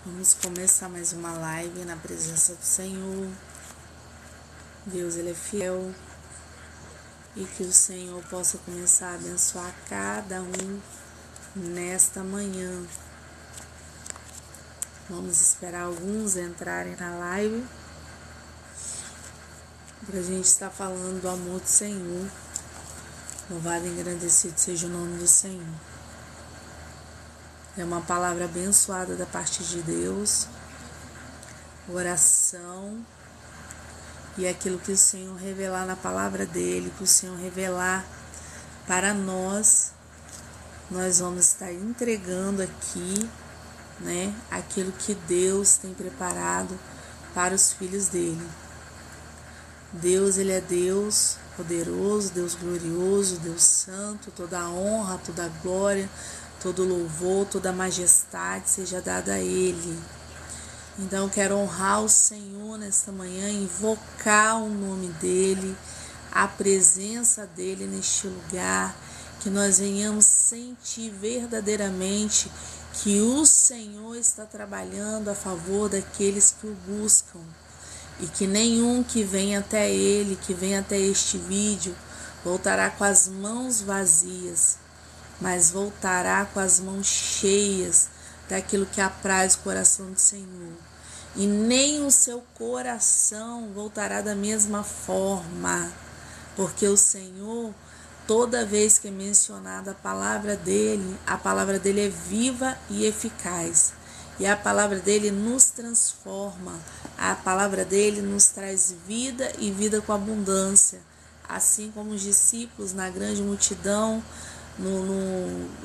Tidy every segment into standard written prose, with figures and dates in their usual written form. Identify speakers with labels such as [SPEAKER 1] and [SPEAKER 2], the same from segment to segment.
[SPEAKER 1] Vamos começar mais uma live na presença do Senhor. Deus, Ele é fiel. E que o Senhor possa começar a abençoar cada um nesta manhã. Vamos esperar alguns entrarem na live para a gente estar falando do amor do Senhor. Louvado e engrandecido seja o nome do Senhor. É uma palavra abençoada da parte de Deus, oração e aquilo que o Senhor revelar na palavra dele, que o Senhor revelar para nós vamos estar entregando aqui, né, aquilo que Deus tem preparado para os filhos dele. Deus, Ele é Deus poderoso, Deus glorioso, Deus santo, toda a honra, toda a glória, todo louvor, toda a majestade seja dada a Ele. Então eu quero honrar o Senhor nesta manhã, invocar o nome dEle, a presença dEle neste lugar, que nós venhamos sentir verdadeiramente que o Senhor está trabalhando a favor daqueles que o buscam. E que nenhum que vem até Ele, que vem até este vídeo, voltará com as mãos vazias, mas voltará com as mãos cheias daquilo que apraz o coração do Senhor. E nem o seu coração voltará da mesma forma, porque o Senhor, toda vez que é mencionada a palavra dele é viva e eficaz. E a palavra dele nos transforma, a palavra dele nos traz vida e vida com abundância. Assim como os discípulos na grande multidão,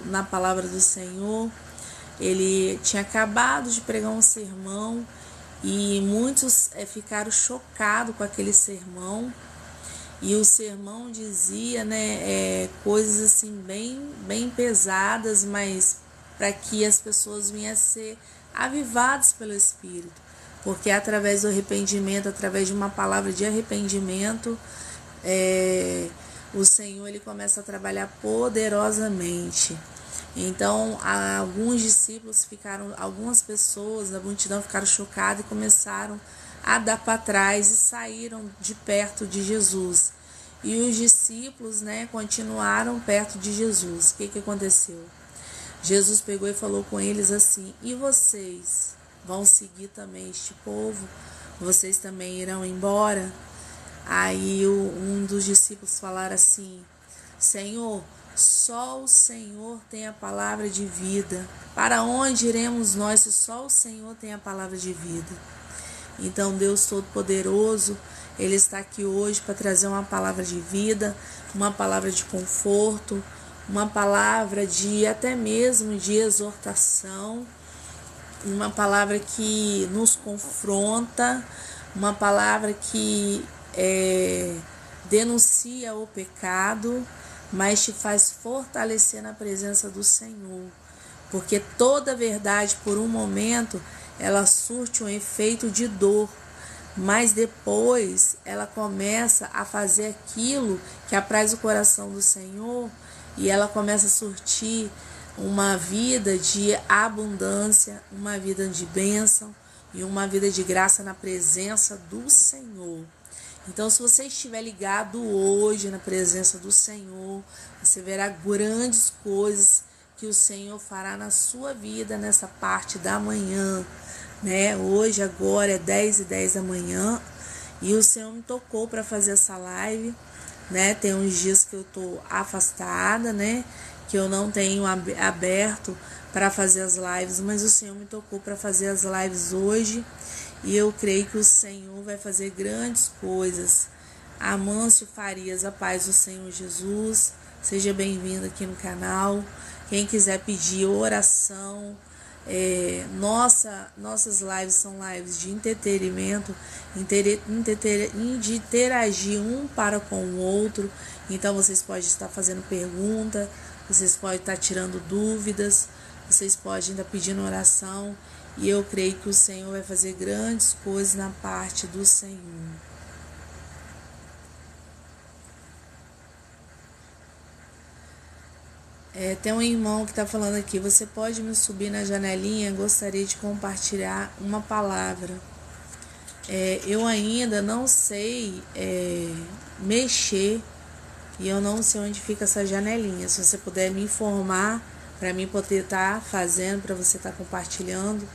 [SPEAKER 1] na palavra do Senhor, ele tinha acabado de pregar um sermão e muitos ficaram chocados com aquele sermão. E o sermão dizia, coisas assim bem pesadas, mas para que as pessoas venham a ser avivadas pelo Espírito. Porque através do arrependimento, através de uma palavra de arrependimento, o Senhor ele começa a trabalhar poderosamente. Então, alguns discípulos algumas pessoas da multidão ficaram chocadas e começaram a dar para trás e saíram de perto de Jesus. E os discípulos, continuaram perto de Jesus. O que aconteceu? Jesus pegou e falou com eles assim: e vocês vão seguir também este povo? Vocês também irão embora? Aí um dos discípulos falaram assim: Senhor, só o Senhor tem a palavra de vida. Para onde iremos nós se só o Senhor tem a palavra de vida? Então Deus Todo-Poderoso, Ele está aqui hoje para trazer uma palavra de vida, uma palavra de conforto, uma palavra até mesmo de exortação, uma palavra que nos confronta, uma palavra que denuncia o pecado, mas te faz fortalecer na presença do Senhor. Porque toda verdade, por um momento, ela surte um efeito de dor, mas depois ela começa a fazer aquilo que apraz o coração do Senhor e ela começa a surtir uma vida de abundância, uma vida de bênção e uma vida de graça na presença do Senhor. Então, se você estiver ligado hoje na presença do Senhor, você verá grandes coisas que o Senhor fará na sua vida nessa parte da manhã. Hoje, agora é 10h10 da manhã e o Senhor me tocou para fazer essa live. Tem uns dias que eu estou afastada, que eu não tenho aberto para fazer as lives, mas o Senhor me tocou para fazer as lives hoje e eu creio que o Senhor vai fazer grandes coisas. Amâncio Farias, a paz do Senhor Jesus, seja bem-vindo aqui no canal. Quem quiser pedir oração, nossas lives são lives de entretenimento, de interagir um para com o outro. Então vocês podem estar fazendo pergunta, vocês podem estar tirando dúvidas, vocês podem estar pedindo oração. E eu creio que o Senhor vai fazer grandes coisas na parte do Senhor. Tem um irmão que está falando aqui: você pode me subir na janelinha? Gostaria de compartilhar uma palavra. Eu ainda não sei mexer e eu não sei onde fica essa janelinha. Se você puder me informar para mim poder estar fazendo, para você estar compartilhando,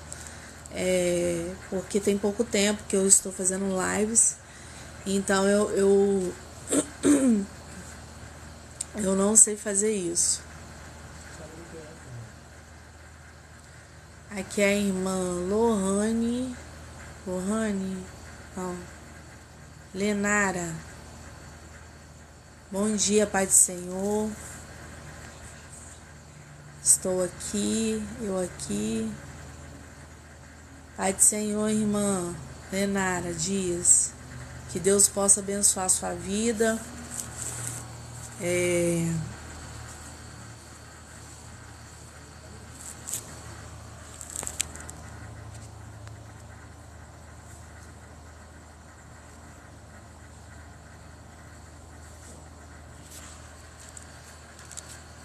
[SPEAKER 1] porque tem pouco tempo que eu estou fazendo lives, então eu não sei fazer isso. Aqui é a irmã Lohane, não, Lenara. Bom dia, Pai do Senhor. Estou aqui, eu aqui. Pai do Senhor, irmã Lenara Dias. Que Deus possa abençoar a sua vida.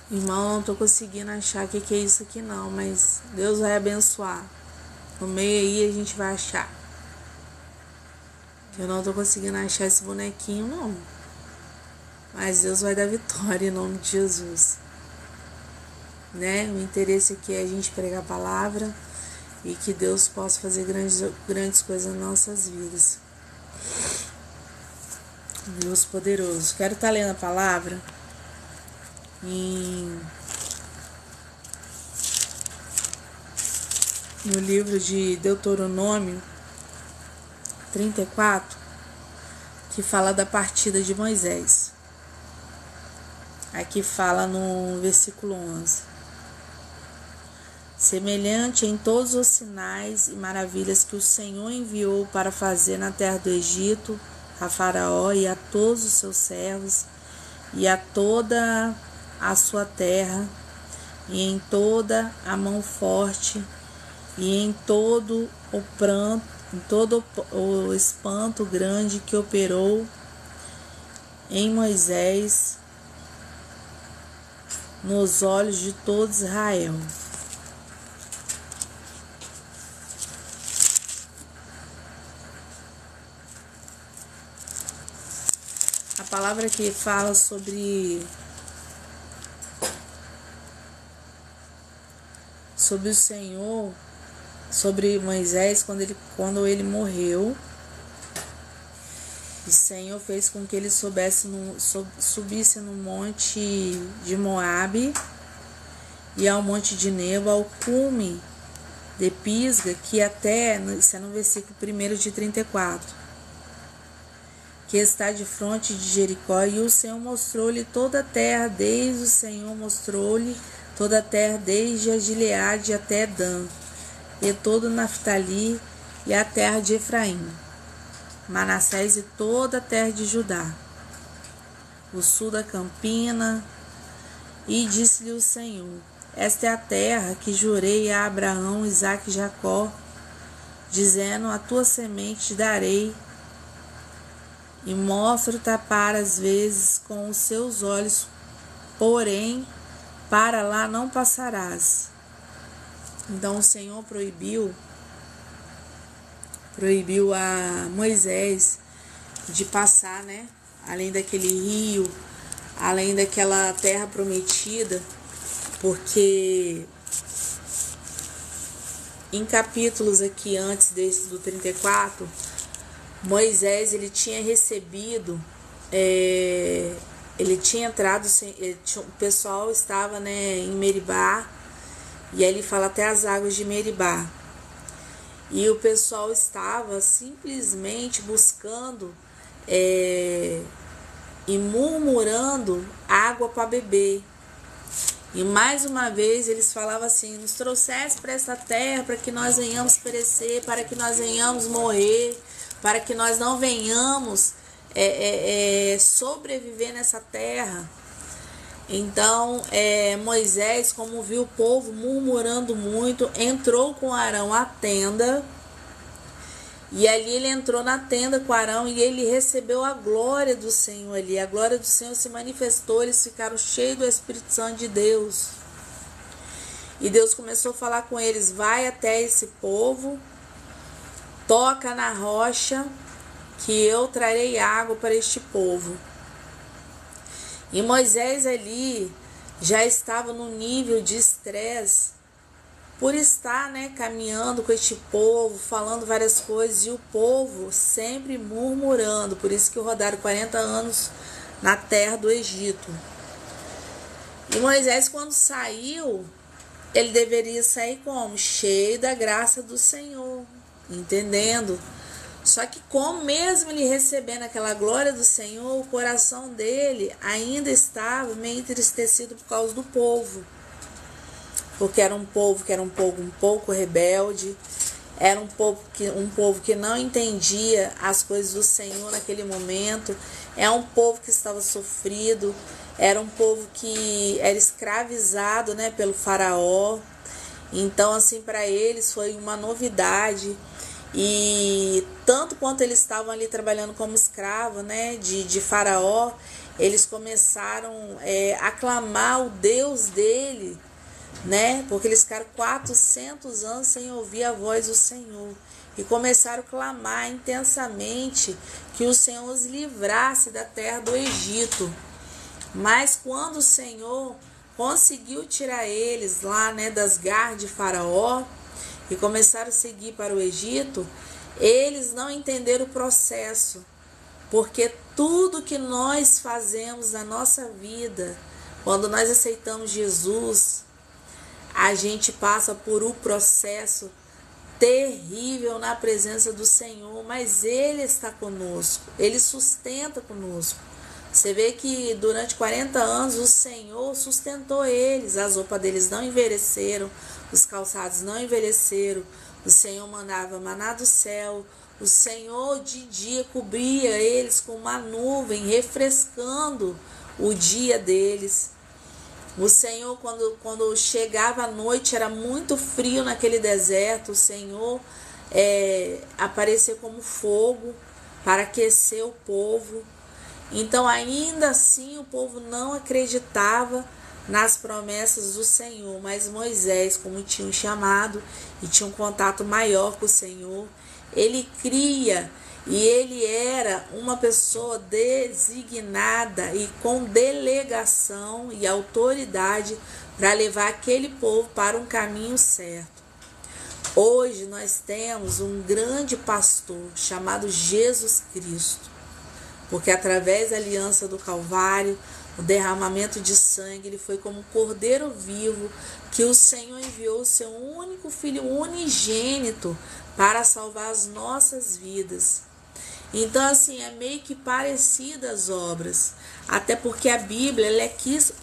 [SPEAKER 1] Irmão, não tô conseguindo achar o que é isso aqui não, mas Deus vai abençoar. No meio aí a gente vai achar. Eu não tô conseguindo achar esse bonequinho não. Mas Deus vai dar vitória em nome de Jesus. Né? O interesse aqui é a gente pregar a palavra e que Deus possa fazer grandes coisas nas nossas vidas. Deus poderoso. Quero estar lendo a palavra no livro de Deuteronômio 34, que fala da partida de Moisés. Aqui fala no versículo 11: semelhante em todos os sinais e maravilhas que o Senhor enviou para fazer na terra do Egito, a Faraó e a todos os seus servos, e a toda a sua terra, e em toda a mão forte, e em todo o pranto, em todo o espanto grande que operou em Moisés nos olhos de todo Israel. A palavra que fala sobre o Senhor, sobre Moisés, quando ele morreu, o Senhor fez com que ele subisse no monte de Moabe e ao monte de Nebo, ao cume de Pisga, que até, isso é no versículo 1 de 34, que está de fronte de Jericó, e o Senhor mostrou-lhe toda a terra, desde a Gileade até Dan, e todo Naftali, e a terra de Efraim, Manassés e toda a terra de Judá, o sul da campina. E disse-lhe o Senhor: esta é a terra que jurei a Abraão, Isaque e Jacó, dizendo: a tua semente te darei, e mostro-te para as vezes com os seus olhos, porém para lá não passarás. Então o Senhor proibiu a Moisés de passar, né? Além daquele rio, além daquela terra prometida, porque em capítulos aqui antes desse do 34, Moisés ele tinha recebido, ele tinha entrado, o pessoal estava, né, em Meribá, e aí ele fala até as águas de Meribá. E o pessoal estava simplesmente buscando e murmurando água para beber. E mais uma vez eles falavam assim: nos trouxesse para esta terra para que nós venhamos perecer, para que nós venhamos morrer, para que nós não venhamos sobreviver nessa terra. Então Moisés, como viu o povo murmurando muito, entrou com Arão à tenda E ali ele entrou na tenda com Arão e ele recebeu a glória do Senhor ali. A glória do Senhor se manifestou, eles ficaram cheios do Espírito Santo de Deus. E Deus começou a falar com eles: vai até esse povo, toca na rocha, que eu trarei água para este povo. E Moisés ali já estava no nível de estresse por estar, caminhando com este povo, falando várias coisas, e o povo sempre murmurando. Por isso que rodaram 40 anos na terra do Egito. E Moisés, quando saiu, ele deveria sair como? Cheio da graça do Senhor, entendendo? Só que como mesmo ele recebendo aquela glória do Senhor, o coração dele ainda estava meio entristecido por causa do povo. Porque era um povo que era um pouco rebelde, era um povo que não entendia as coisas do Senhor naquele momento, é um povo que estava sofrido, era um povo que era escravizado, pelo faraó. Então, assim, para eles foi uma novidade. E tanto quanto eles estavam ali trabalhando como escravo, de faraó, eles começaram a clamar o Deus dele, porque eles ficaram 400 anos sem ouvir a voz do Senhor. E começaram a clamar intensamente que o Senhor os livrasse da terra do Egito. Mas quando o Senhor conseguiu tirar eles lá, das garras de faraó, e começaram a seguir para o Egito, eles não entenderam o processo. Porque tudo que nós fazemos na nossa vida, quando nós aceitamos Jesus, a gente passa por um processo terrível na presença do Senhor, mas Ele está conosco, Ele sustenta conosco. Você vê que durante 40 anos o Senhor sustentou eles, as roupas deles não envelheceram, os calçados não envelheceram, o Senhor mandava maná do céu, o Senhor de dia cobria eles com uma nuvem, refrescando o dia deles. O Senhor, quando chegava a noite, era muito frio naquele deserto, o Senhor aparecia como fogo para aquecer o povo. Então, ainda assim, o povo não acreditava nas promessas do Senhor, mas Moisés, como tinha um chamado e tinha um contato maior com o Senhor, ele cria, e ele era uma pessoa designada e com delegação e autoridade para levar aquele povo para um caminho certo. Hoje nós temos um grande pastor chamado Jesus Cristo, porque através da aliança do Calvário, o derramamento de sangue, ele foi como um cordeiro vivo que o Senhor enviou o seu único filho unigênito para salvar as nossas vidas. Então, assim, é meio que parecida as obras, até porque a Bíblia ela é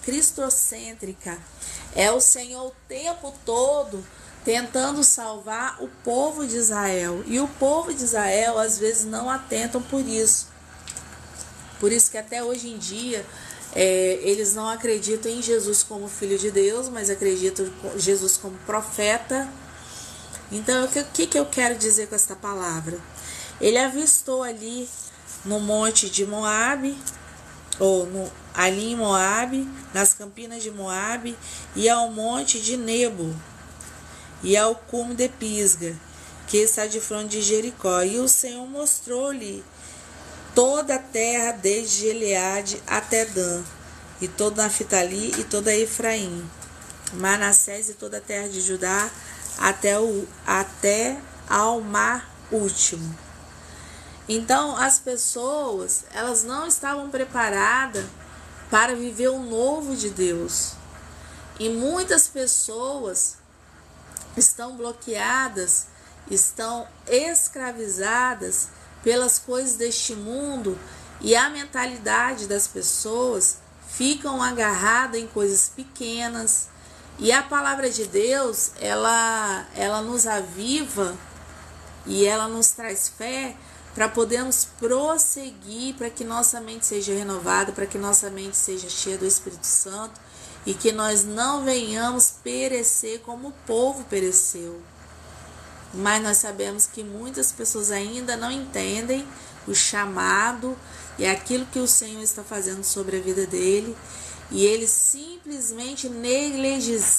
[SPEAKER 1] cristocêntrica. É o Senhor o tempo todo tentando salvar o povo de Israel. E o povo de Israel, às vezes, não atentam por isso. Por isso que até hoje em dia, eles não acreditam em Jesus como Filho de Deus, mas acreditam em Jesus como profeta. Então, o que eu quero dizer com esta palavra? Ele avistou ali no monte de Moabe, ali em Moabe, nas campinas de Moabe, e ao monte de Nebo, e ao cume de Pisga, que está de frente de Jericó. E o Senhor mostrou-lhe toda a terra, desde Gileade até Dan, e toda Naftali e toda Efraim, Manassés e toda a terra de Judá, até ao mar último. Então, as pessoas, elas não estavam preparadas para viver o novo de Deus. E muitas pessoas estão bloqueadas, estão escravizadas pelas coisas deste mundo, e a mentalidade das pessoas ficam agarradas em coisas pequenas. E a palavra de Deus, ela nos aviva e ela nos traz fé para podermos prosseguir, para que nossa mente seja renovada, para que nossa mente seja cheia do Espírito Santo e que nós não venhamos perecer como o povo pereceu. mas nós sabemos que muitas pessoas ainda não entendem o chamado e aquilo que o Senhor está fazendo sobre a vida dele, e ele simplesmente negligencia,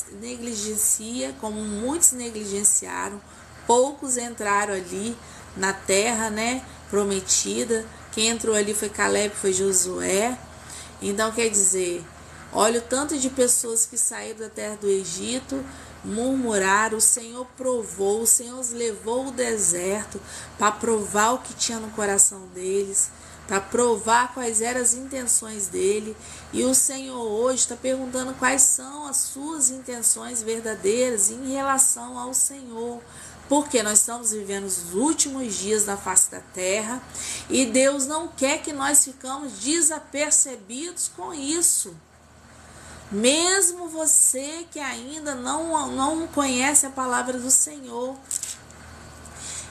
[SPEAKER 1] como muitos negligenciaram. Poucos entraram ali na terra, né, prometida. Quem entrou ali foi Caleb, foi Josué. Então quer dizer, olha o tanto de pessoas que saíram da terra do Egito, murmuraram. O Senhor provou, o Senhor os levou ao deserto para provar o que tinha no coração deles, para provar quais eram as intenções dele. E o Senhor hoje está perguntando quais são as suas intenções verdadeiras em relação ao Senhor. Porque nós estamos vivendo os últimos dias da face da terra e Deus não quer que nós ficamos desapercebidos com isso. Mesmo você que ainda não conhece a palavra do Senhor.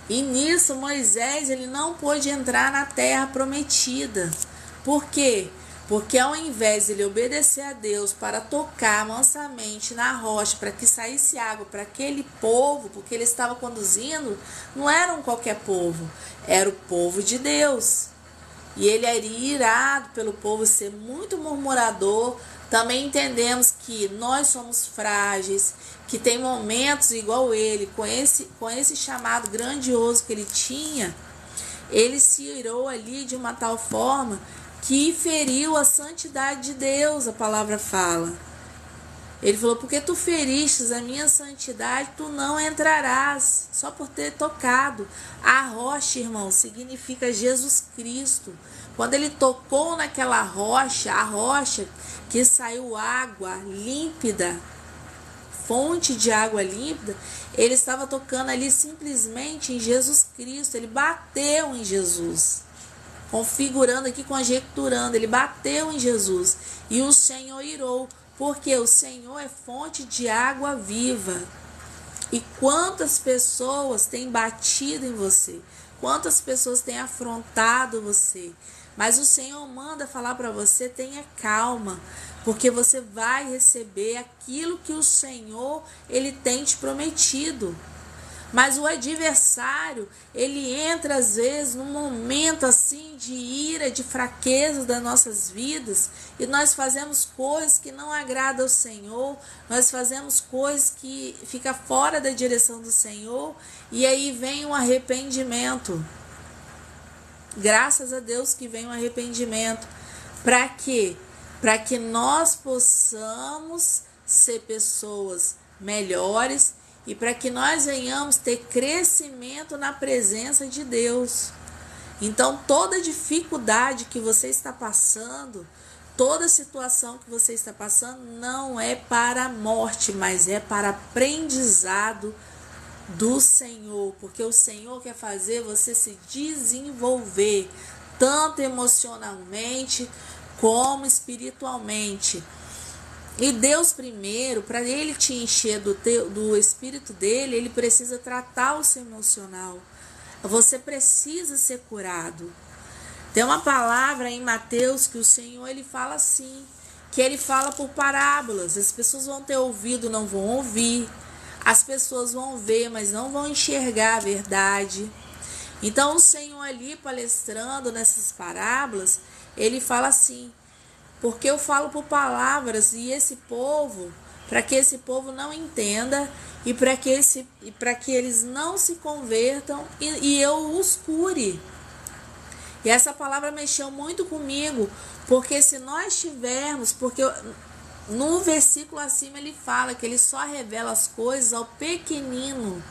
[SPEAKER 1] E nisso Moisés ele não pôde entrar na terra prometida. Por quê? Porque ao invés de ele obedecer a Deus para tocar mansamente na rocha para que saísse água para aquele povo, porque ele estava conduzindo, não era um qualquer povo, era o povo de Deus. E ele era irado pelo povo ser muito murmurador. Também entendemos que nós somos frágeis, que tem momentos igual ele, com esse chamado grandioso que ele tinha, ele se irou ali de uma tal forma que feriu a santidade de Deus, a palavra fala. Ele falou, porque tu feristes a minha santidade, tu não entrarás, só por ter tocado. A rocha, irmão, significa Jesus Cristo. Quando ele tocou naquela rocha, a rocha que saiu água límpida, fonte de água límpida, ele estava tocando ali simplesmente em Jesus Cristo. Ele bateu em Jesus. Configurando aqui, conjecturando, ele bateu em Jesus e o Senhor irou, porque o Senhor é fonte de água viva. E quantas pessoas têm batido em você, quantas pessoas têm afrontado você, mas o Senhor manda falar para você, tenha calma, porque você vai receber aquilo que o Senhor ele tem te prometido. Mas o adversário, ele entra às vezes num momento assim de ira, de fraqueza das nossas vidas, e nós fazemos coisas que não agradam ao Senhor, nós fazemos coisas que ficam fora da direção do Senhor, e aí vem um arrependimento. Graças a Deus que vem um arrependimento. Para quê? Para que nós possamos ser pessoas melhores, e para que nós venhamos ter crescimento na presença de Deus. Então, toda dificuldade que você está passando, toda situação que você está passando, não é para a morte, mas é para aprendizado do Senhor. Porque o Senhor quer fazer você se desenvolver, tanto emocionalmente como espiritualmente. E Deus primeiro, para ele te encher do espírito dele, ele precisa tratar o seu emocional. Você precisa ser curado. Tem uma palavra em Mateus que o Senhor ele fala assim, que ele fala por parábolas. As pessoas vão ter ouvido, não vão ouvir. As pessoas vão ver, mas não vão enxergar a verdade. Então o Senhor ali palestrando nessas parábolas, ele fala assim, porque eu falo por palavras e esse povo, para que esse povo não entenda e para que eles não se convertam e eu os cure. E essa palavra mexeu muito comigo, porque se nós tivermos, porque no versículo acima ele fala que ele só revela as coisas ao pequenino,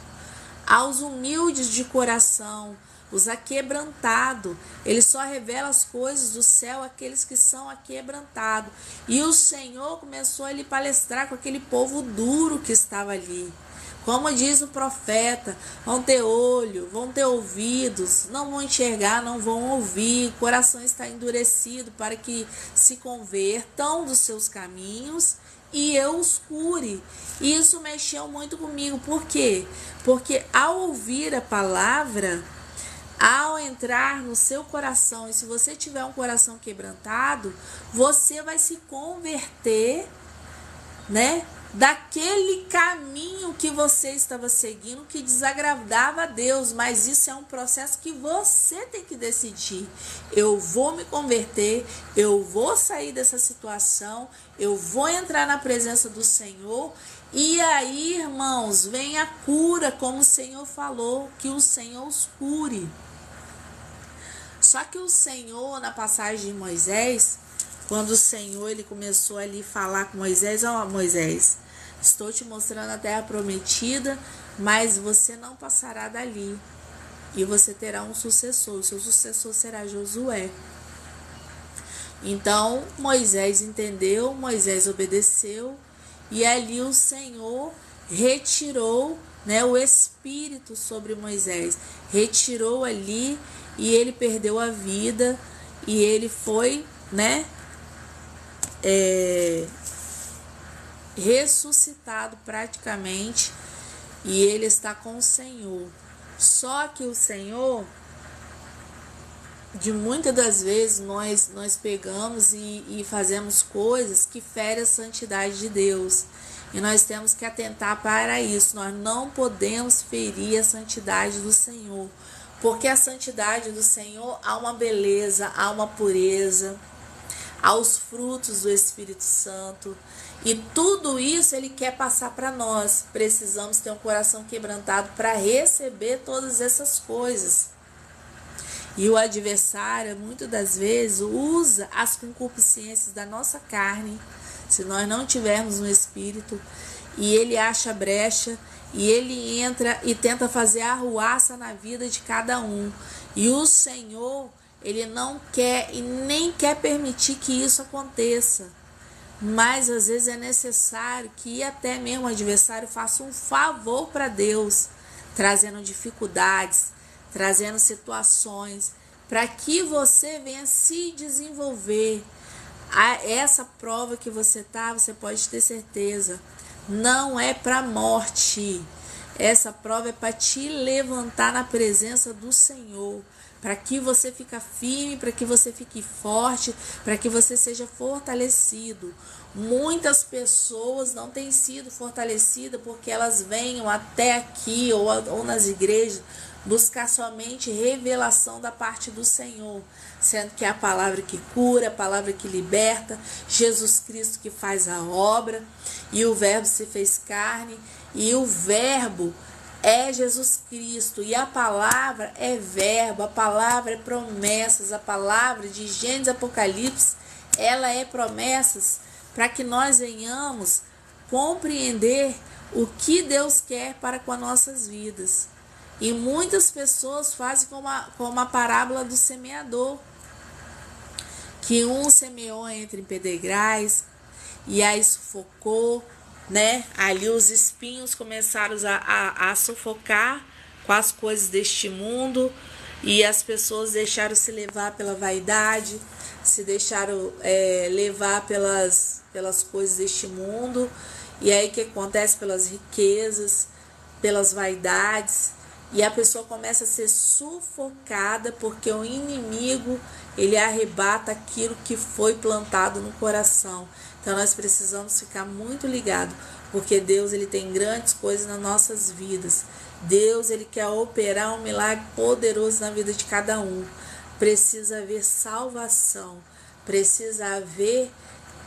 [SPEAKER 1] aos humildes de coração, os aquebrantados. Ele só revela as coisas do céu àqueles que são aquebrantados. E o Senhor começou a lhe palestrar com aquele povo duro que estava ali. Como diz o profeta, vão ter olho, vão ter ouvidos, não vão enxergar, não vão ouvir, o coração está endurecido para que se convertam dos seus caminhos e eu os cure. E isso mexeu muito comigo. Por quê? Porque ao ouvir a palavra, ao entrar no seu coração, e se você tiver um coração quebrantado, você vai se converter, né? daquele caminho que você estava seguindo que desagradava a Deus, mas isso é um processo que você tem que decidir. Eu vou me converter, eu vou sair dessa situação, eu vou entrar na presença do Senhor. E aí, irmãos, vem a cura, como o Senhor falou, que o Senhor os cure. Só que o Senhor, na passagem de Moisés, quando o Senhor ele começou ali a falar com Moisés, ó, Moisés, estou te mostrando a terra prometida, mas você não passará dali. E você terá um sucessor, o seu sucessor será Josué. Então, Moisés entendeu, Moisés obedeceu, e ali o Senhor retirou, né, o Espírito sobre Moisés. Retirou ali e ele perdeu a vida e ele foi, né, ressuscitado praticamente, e ele está com o Senhor. Só que o Senhor, de muitas das vezes nós pegamos e fazemos coisas que ferem a santidade de Deus, e nós temos que atentar para isso. Nós não podemos ferir a santidade do Senhor, porque a santidade do Senhor há uma beleza, há uma pureza, há os frutos do Espírito Santo, e tudo isso ele quer passar para nós. Precisamos ter um coração quebrantado para receber todas essas coisas. E o adversário, muitas das vezes, usa as concupiscências da nossa carne, se nós não tivermos um Espírito, e ele acha brecha, e ele entra e tenta fazer arruaça na vida de cada um. E o Senhor, ele não quer e nem quer permitir que isso aconteça. Mas às vezes é necessário que até mesmo o adversário faça um favor para Deus, trazendo dificuldades, trazendo situações, para que você venha se desenvolver. Essa prova que você você pode ter certeza, não é para morte. Essa prova é para te levantar na presença do Senhor, para que você fique firme, para que você fique forte, para que você seja fortalecido. Muitas pessoas não têm sido fortalecidas porque elas venham até aqui ou nas igrejas buscar somente revelação da parte do Senhor, sendo que é a palavra que cura, a palavra que liberta, Jesus Cristo que faz a obra, e o Verbo se fez carne, e o Verbo é Jesus Cristo, e a palavra é verbo, a palavra é promessas, a palavra de Gênesis Apocalipse, ela é promessas para que nós venhamos compreender o que Deus quer para com as nossas vidas. E muitas pessoas fazem como a parábola do semeador, que um semeou entre pedregais e aí sufocou, né? Ali os espinhos começaram a sufocar com as coisas deste mundo, e as pessoas deixaram se levar pela vaidade, se deixaram levar pelas coisas deste mundo. E aí o que acontece? Pelas riquezas, pelas vaidades, e a pessoa começa a ser sufocada, porque o inimigo ele arrebata aquilo que foi plantado no coração. Então nós precisamos ficar muito ligados, porque Deus ele tem grandes coisas nas nossas vidas. Deus ele quer operar um milagre poderoso na vida de cada um. Precisa haver salvação, precisa haver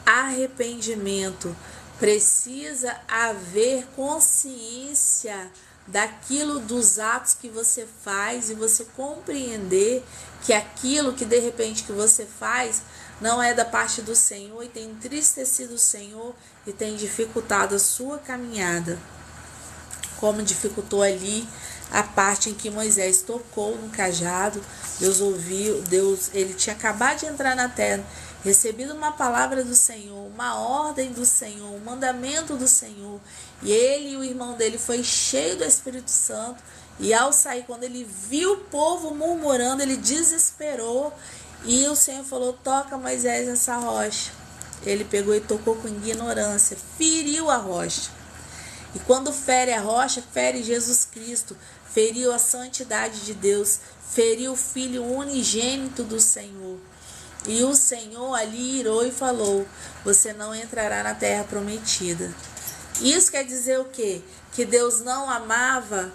[SPEAKER 1] arrependimento, precisa haver consciência daquilo, dos atos que você faz, e você compreender que aquilo que de repente que você faz não é da parte do Senhor e tem entristecido o Senhor e tem dificultado a sua caminhada, como dificultou ali a parte em que Moisés tocou no cajado. Deus ouviu, ele tinha acabado de entrar na terra, recebido uma palavra do Senhor, uma ordem do Senhor, um mandamento do Senhor, e ele e o irmão dele foi cheio do Espírito Santo, e ao sair, quando ele viu o povo murmurando, ele desesperou, e o Senhor falou: toca Moisés nessa rocha. Ele pegou e tocou com ignorância, feriu a rocha. E quando fere a rocha, fere Jesus Cristo, feriu a santidade de Deus, feriu o Filho unigênito do Senhor. E o Senhor ali irou e falou: você não entrará na terra prometida. Isso quer dizer o quê? Que Deus não amava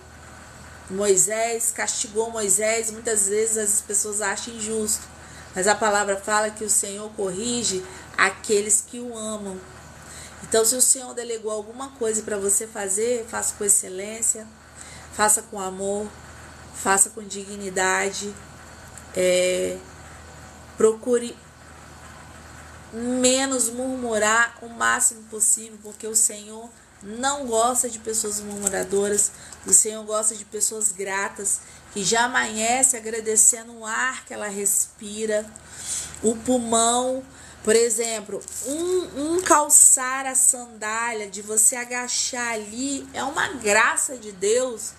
[SPEAKER 1] Moisés, castigou Moisés. Muitas vezes as pessoas acham injusto, mas a palavra fala que o Senhor corrige aqueles que o amam. Então, se o Senhor delegou alguma coisa para você fazer, faça com excelência, faça com amor, faça com dignidade, procure menos murmurar o máximo possível, porque o Senhor não gosta de pessoas murmuradoras. O Senhor gosta de pessoas gratas, que já amanhece agradecendo o ar que ela respira, o pulmão. Por exemplo, calçar a sandália, de você agachar ali, é uma graça de Deus,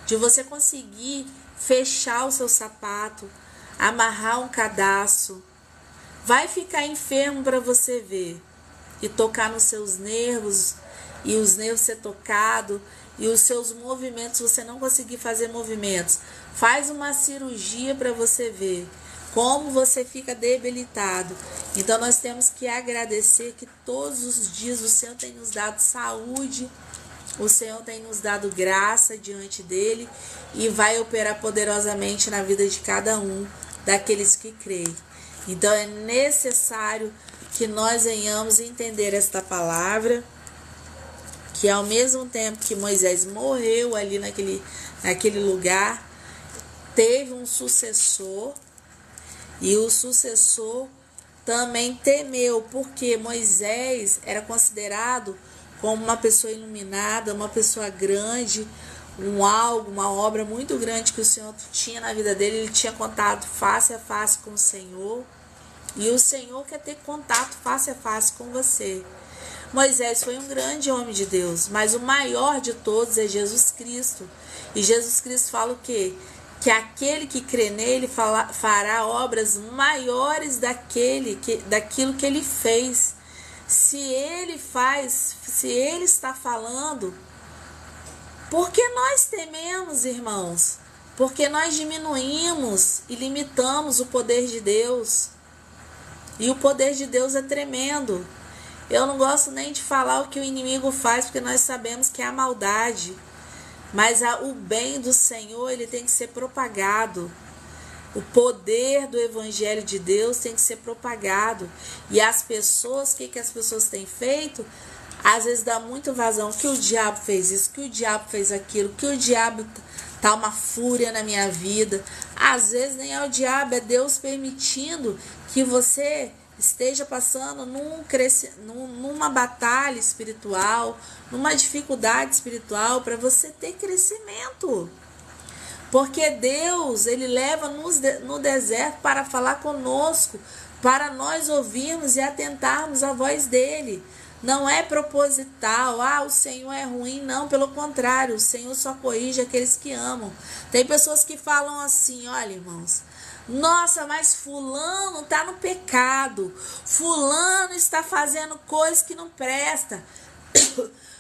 [SPEAKER 1] de você conseguir fechar o seu sapato, amarrar um cadarço. Vai ficar enfermo para você ver, e tocar nos seus nervos, e os nervos ser tocado, e os seus movimentos, você não conseguir fazer movimentos. Faz uma cirurgia para você ver como você fica debilitado. Então nós temos que agradecer que todos os dias o Senhor tem nos dado saúde, o Senhor tem nos dado graça diante dele, e vai operar poderosamente na vida de cada um daqueles que creem. Então é necessário que nós venhamos entender esta palavra, que ao mesmo tempo que Moisés morreu ali naquele lugar, teve um sucessor, e o sucessor também temeu, porque Moisés era considerado como uma pessoa iluminada, uma pessoa grande, uma obra muito grande que o Senhor tinha na vida dele. Ele tinha contato face a face com o Senhor, e o Senhor quer ter contato face a face com você. Moisés foi um grande homem de Deus, mas o maior de todos é Jesus Cristo. E Jesus Cristo fala o quê? Que aquele que crê nele fará obras maiores daquilo que ele fez. Se ele está falando, por que nós tememos, irmãos? Porque nós diminuímos e limitamos o poder de Deus. E o poder de Deus é tremendo. Eu não gosto nem de falar o que o inimigo faz, porque nós sabemos que é a maldade. Mas o bem do Senhor, ele tem que ser propagado. O poder do Evangelho de Deus tem que ser propagado. E as pessoas, o que as pessoas têm feito? Às vezes dá muito vazão, que o diabo fez isso, que o diabo fez aquilo, que o diabo tá uma fúria na minha vida. Às vezes nem é o diabo, é Deus permitindo que você esteja passando numa batalha espiritual, numa dificuldade espiritual, para você ter crescimento. Porque Deus, ele leva no deserto para falar conosco, para nós ouvirmos e atentarmos à voz dele. Não é proposital, o Senhor é ruim, não, pelo contrário, o Senhor só corrige aqueles que amam. Tem pessoas que falam assim, olha, irmãos, nossa, mas fulano está no pecado, fulano está fazendo coisas que não presta,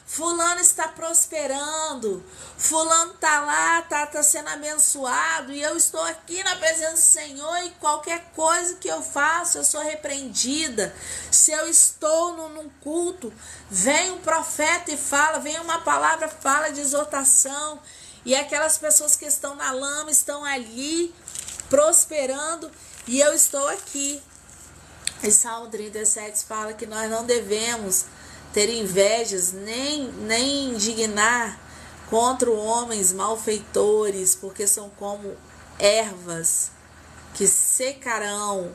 [SPEAKER 1] fulano está prosperando, fulano está lá, está sendo abençoado, e eu estou aqui na presença do Senhor, e qualquer coisa que eu faço, eu sou repreendida. Se eu estou num culto, vem um profeta e fala, vem uma palavra, fala de exortação, e aquelas pessoas que estão na lama estão ali prosperando, e eu estou aqui. E Salmo 37 fala que nós não devemos ter invejas, nem indignar contra homens malfeitores, porque são como ervas que secarão,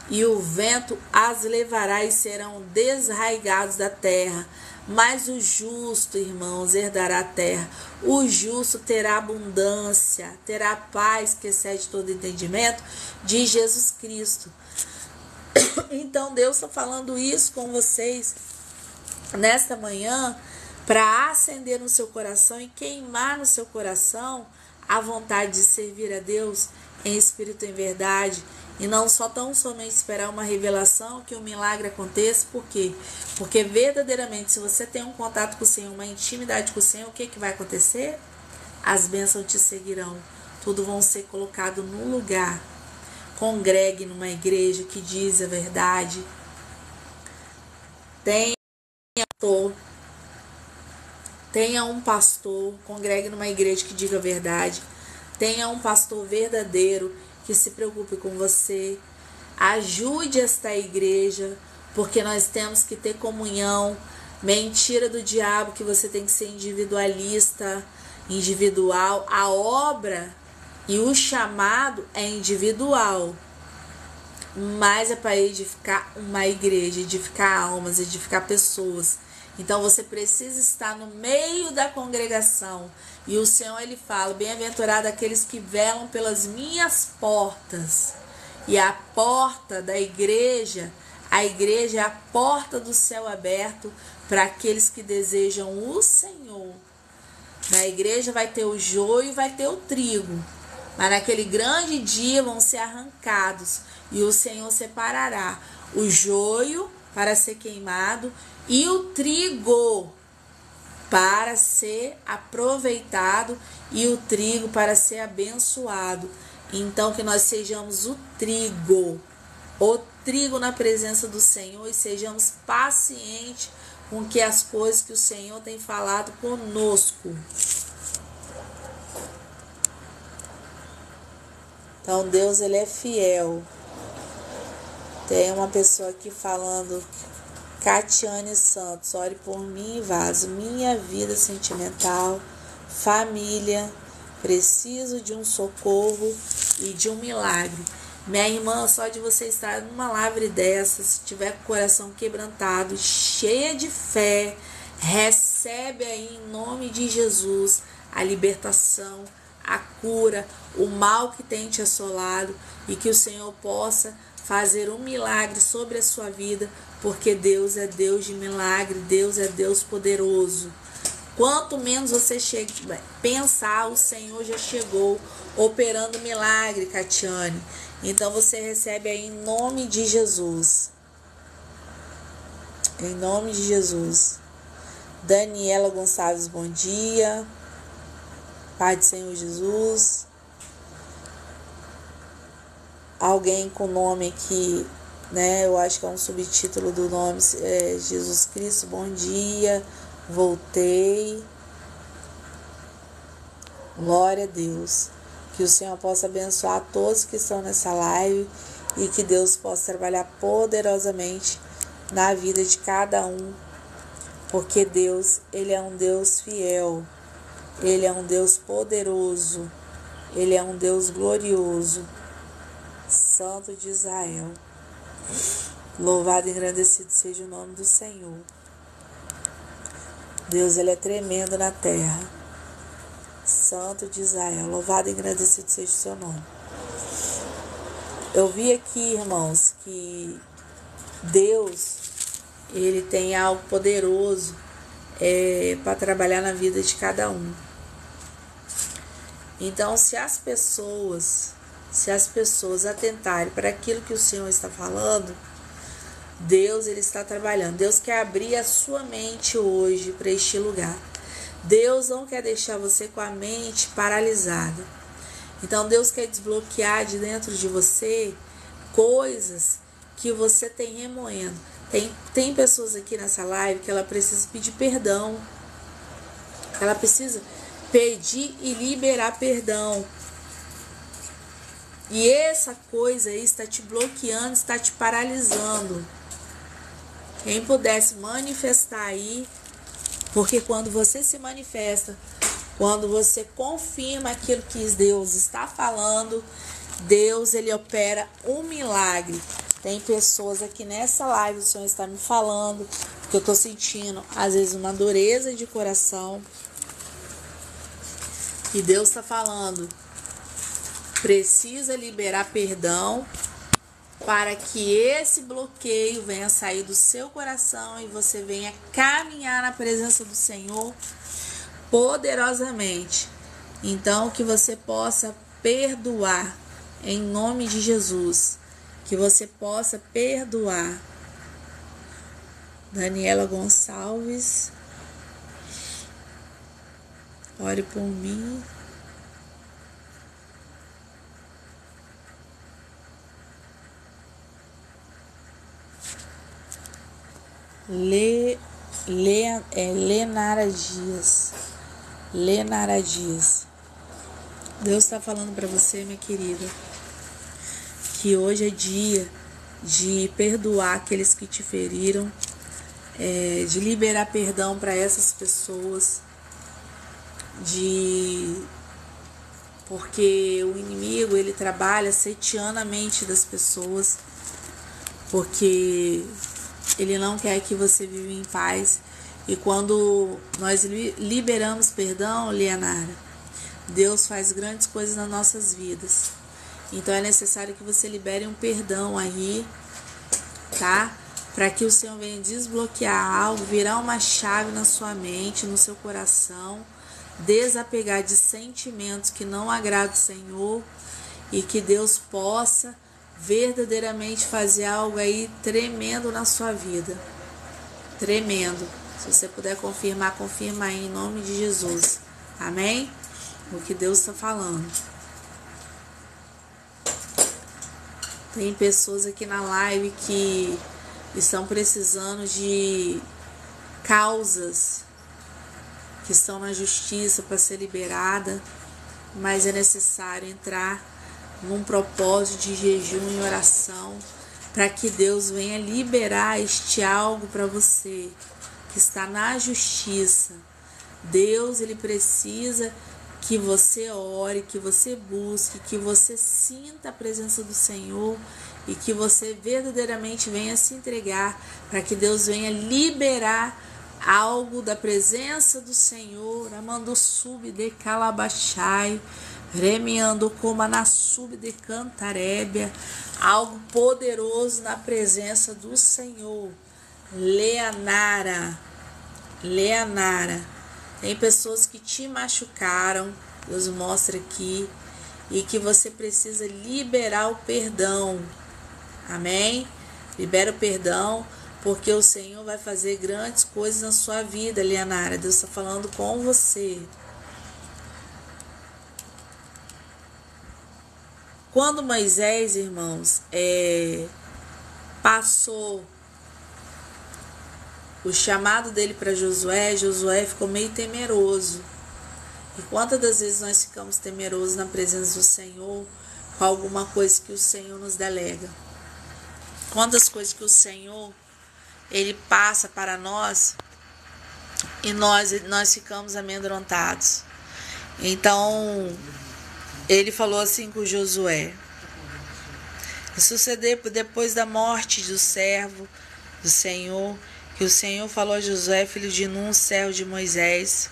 [SPEAKER 1] e o vento as levará e serão desraigados da terra. Mas o justo, irmãos, herdará a terra. O justo terá abundância, terá paz que excede todo entendimento, de Jesus Cristo. Então Deus está falando isso com vocês nesta manhã, para acender no seu coração e queimar no seu coração a vontade de servir a Deus em espírito e em verdade, e não tão somente esperar uma revelação, que um milagre aconteça. Por quê? Porque verdadeiramente, se você tem um contato com o Senhor, uma intimidade com o Senhor, o que vai acontecer? As bênçãos te seguirão, tudo vão ser colocado no lugar. Congregue numa igreja que diz a verdade. Tenha Tenha um pastor, congregue numa igreja que diga a verdade. Tenha um pastor verdadeiro que se preocupe com você. Ajude esta igreja, porque nós temos que ter comunhão. Mentira do diabo que você tem que ser individualista, individual. A obra e o chamado é individual, mas é para edificar uma igreja, edificar almas, edificar pessoas. Então você precisa estar no meio da congregação. E o Senhor, ele fala: bem-aventurado aqueles que velam pelas minhas portas. E a porta da igreja, a igreja é a porta do céu aberto para aqueles que desejam o Senhor. Na igreja vai ter o joio e vai ter o trigo. Mas naquele grande dia vão ser arrancados. E o Senhor separará o joio para ser queimado e o trigo para ser aproveitado e o trigo para ser abençoado. Então que nós sejamos o trigo na presença do Senhor e sejamos pacientes com que as coisas que o Senhor tem falado conosco. Então Deus, ele é fiel. Tem uma pessoa aqui falando: Catiane Santos, ore por mim, vaso, minha vida sentimental, família, preciso de um socorro e de um milagre. Minha irmã, só de você estar numa live dessa, se tiver com o coração quebrantado, cheia de fé, recebe aí em nome de Jesus a libertação, a cura, o mal que tem te assolado, e que o Senhor possa fazer um milagre sobre a sua vida, porque Deus é Deus de milagre, Deus é Deus poderoso. Quanto menos você pensar, o Senhor já chegou operando milagre, Catiane. Então você recebe aí em nome de Jesus. Em nome de Jesus. Daniela Gonçalves, bom dia. Pai do Senhor Jesus. Alguém com nome aqui, né? Eu acho que é um subtítulo do nome, Jesus Cristo, bom dia. Voltei. Glória a Deus. Que o Senhor possa abençoar todos que estão nessa live e que Deus possa trabalhar poderosamente na vida de cada um, porque Deus, ele é um Deus fiel, ele é um Deus poderoso, ele é um Deus glorioso, Santo de Israel. Louvado e engrandecido seja o nome do Senhor. Deus, ele é tremendo na terra. Santo de Israel, louvado e agradecido seja o seu nome. Eu vi aqui, irmãos, que Deus, ele tem algo poderoso para trabalhar na vida de cada um. Então, se as pessoas atentarem para aquilo que o Senhor está falando, Deus, ele está trabalhando. Deus quer abrir a sua mente hoje para este lugar. Deus não quer deixar você com a mente paralisada. Então Deus quer desbloquear de dentro de você coisas que você tem remoendo. Tem pessoas aqui nessa live que ela precisa pedir perdão. Ela precisa pedir e liberar perdão. E essa coisa aí está te bloqueando, está te paralisando. Quem pudesse manifestar aí, porque quando você se manifesta, quando você confirma aquilo que Deus está falando, Deus, ele opera um milagre. Tem pessoas aqui nessa live, o Senhor está me falando, que eu estou sentindo, às vezes, uma dureza de coração. E Deus está falando, precisa liberar perdão para que esse bloqueio venha sair do seu coração e você venha caminhar na presença do Senhor poderosamente. Então, que você possa perdoar em nome de Jesus. Que você possa perdoar. Daniela Gonçalves, ore por mim. Lenara Dias. Lenara Dias. Deus está falando para você, minha querida, que hoje é dia de perdoar aqueles que te feriram, de liberar perdão para essas pessoas, porque o inimigo, ele trabalha setiando a mente das pessoas, porque ele não quer que você viva em paz. E quando nós liberamos perdão, Leonara, Deus faz grandes coisas nas nossas vidas. Então é necessário que você libere um perdão aí, tá? Para que o Senhor venha desbloquear algo, virar uma chave na sua mente, no seu coração, desapegar de sentimentos que não agradam o Senhor, e que Deus possa verdadeiramente fazer algo aí tremendo na sua vida. Tremendo. Se você puder confirmar, confirma aí em nome de Jesus. Amém? O que Deus está falando. Tem pessoas aqui na live que estão precisando de causas que estão na justiça para ser liberada, mas é necessário entrar num propósito de jejum e oração para que Deus venha liberar este algo para você que está na justiça. Deus, ele precisa que você ore, que você busque, que você sinta a presença do Senhor e que você verdadeiramente venha se entregar para que Deus venha liberar algo da presença do Senhor. Amando sub de calabachai, remiando como na sub de cantarébia, algo poderoso na presença do Senhor. Leonara, tem pessoas que te machucaram, Deus mostra aqui, e que você precisa liberar o perdão. Amém? Libera o perdão, porque o Senhor vai fazer grandes coisas na sua vida, Leonara. Deus está falando com você. Quando Moisés, irmãos, passou o chamado dele para Josué, Josué ficou meio temeroso. E quantas das vezes nós ficamos temerosos na presença do Senhor com alguma coisa que o Senhor nos delega? Quantas coisas que o Senhor, ele passa para nós e nós ficamos amedrontados. Então, ele falou assim com Josué: suceder depois da morte do servo do Senhor, que o Senhor falou a Josué, filho de Nun, servo de Moisés: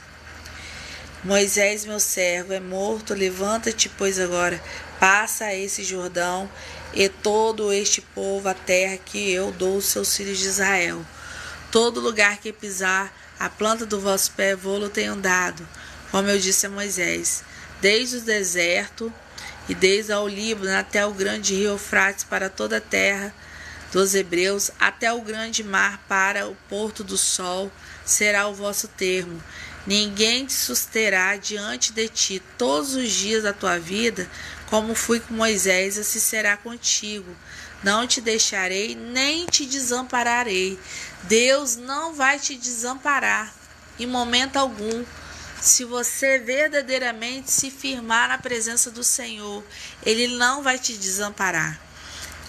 [SPEAKER 1] Moisés, meu servo, é morto, levanta-te, pois agora passa esse Jordão e todo este povo a terra que eu dou aos seus filhos de Israel. Todo lugar que pisar a planta do vosso pé vou-lo tenho dado, como eu disse a Moisés, desde o deserto e desde ao Líbano até o grande rio Eufrates, para toda a terra dos hebreus, até o grande mar, para o porto do sol, será o vosso termo. Ninguém te susterá diante de ti todos os dias da tua vida, como fui com Moisés, assim será contigo. Não te deixarei, nem te desampararei. Deus não vai te desamparar em momento algum. Se você verdadeiramente se firmar na presença do Senhor, Ele não vai te desamparar.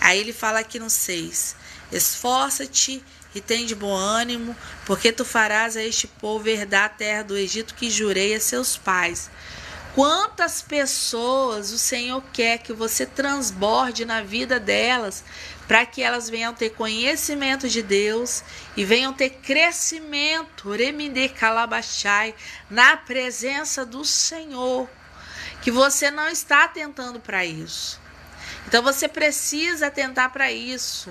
[SPEAKER 1] Aí ele fala aqui no 6: esforça-te e tem de bom ânimo, porque tu farás a este povo herdar a terra do Egito que jurei a seus pais. Quantas pessoas o Senhor quer que você transborde na vida delas, para que elas venham ter conhecimento de Deus e venham ter crescimento, reminde calabachai, na presença do Senhor, que você não está atentando para isso. Então você precisa atentar para isso.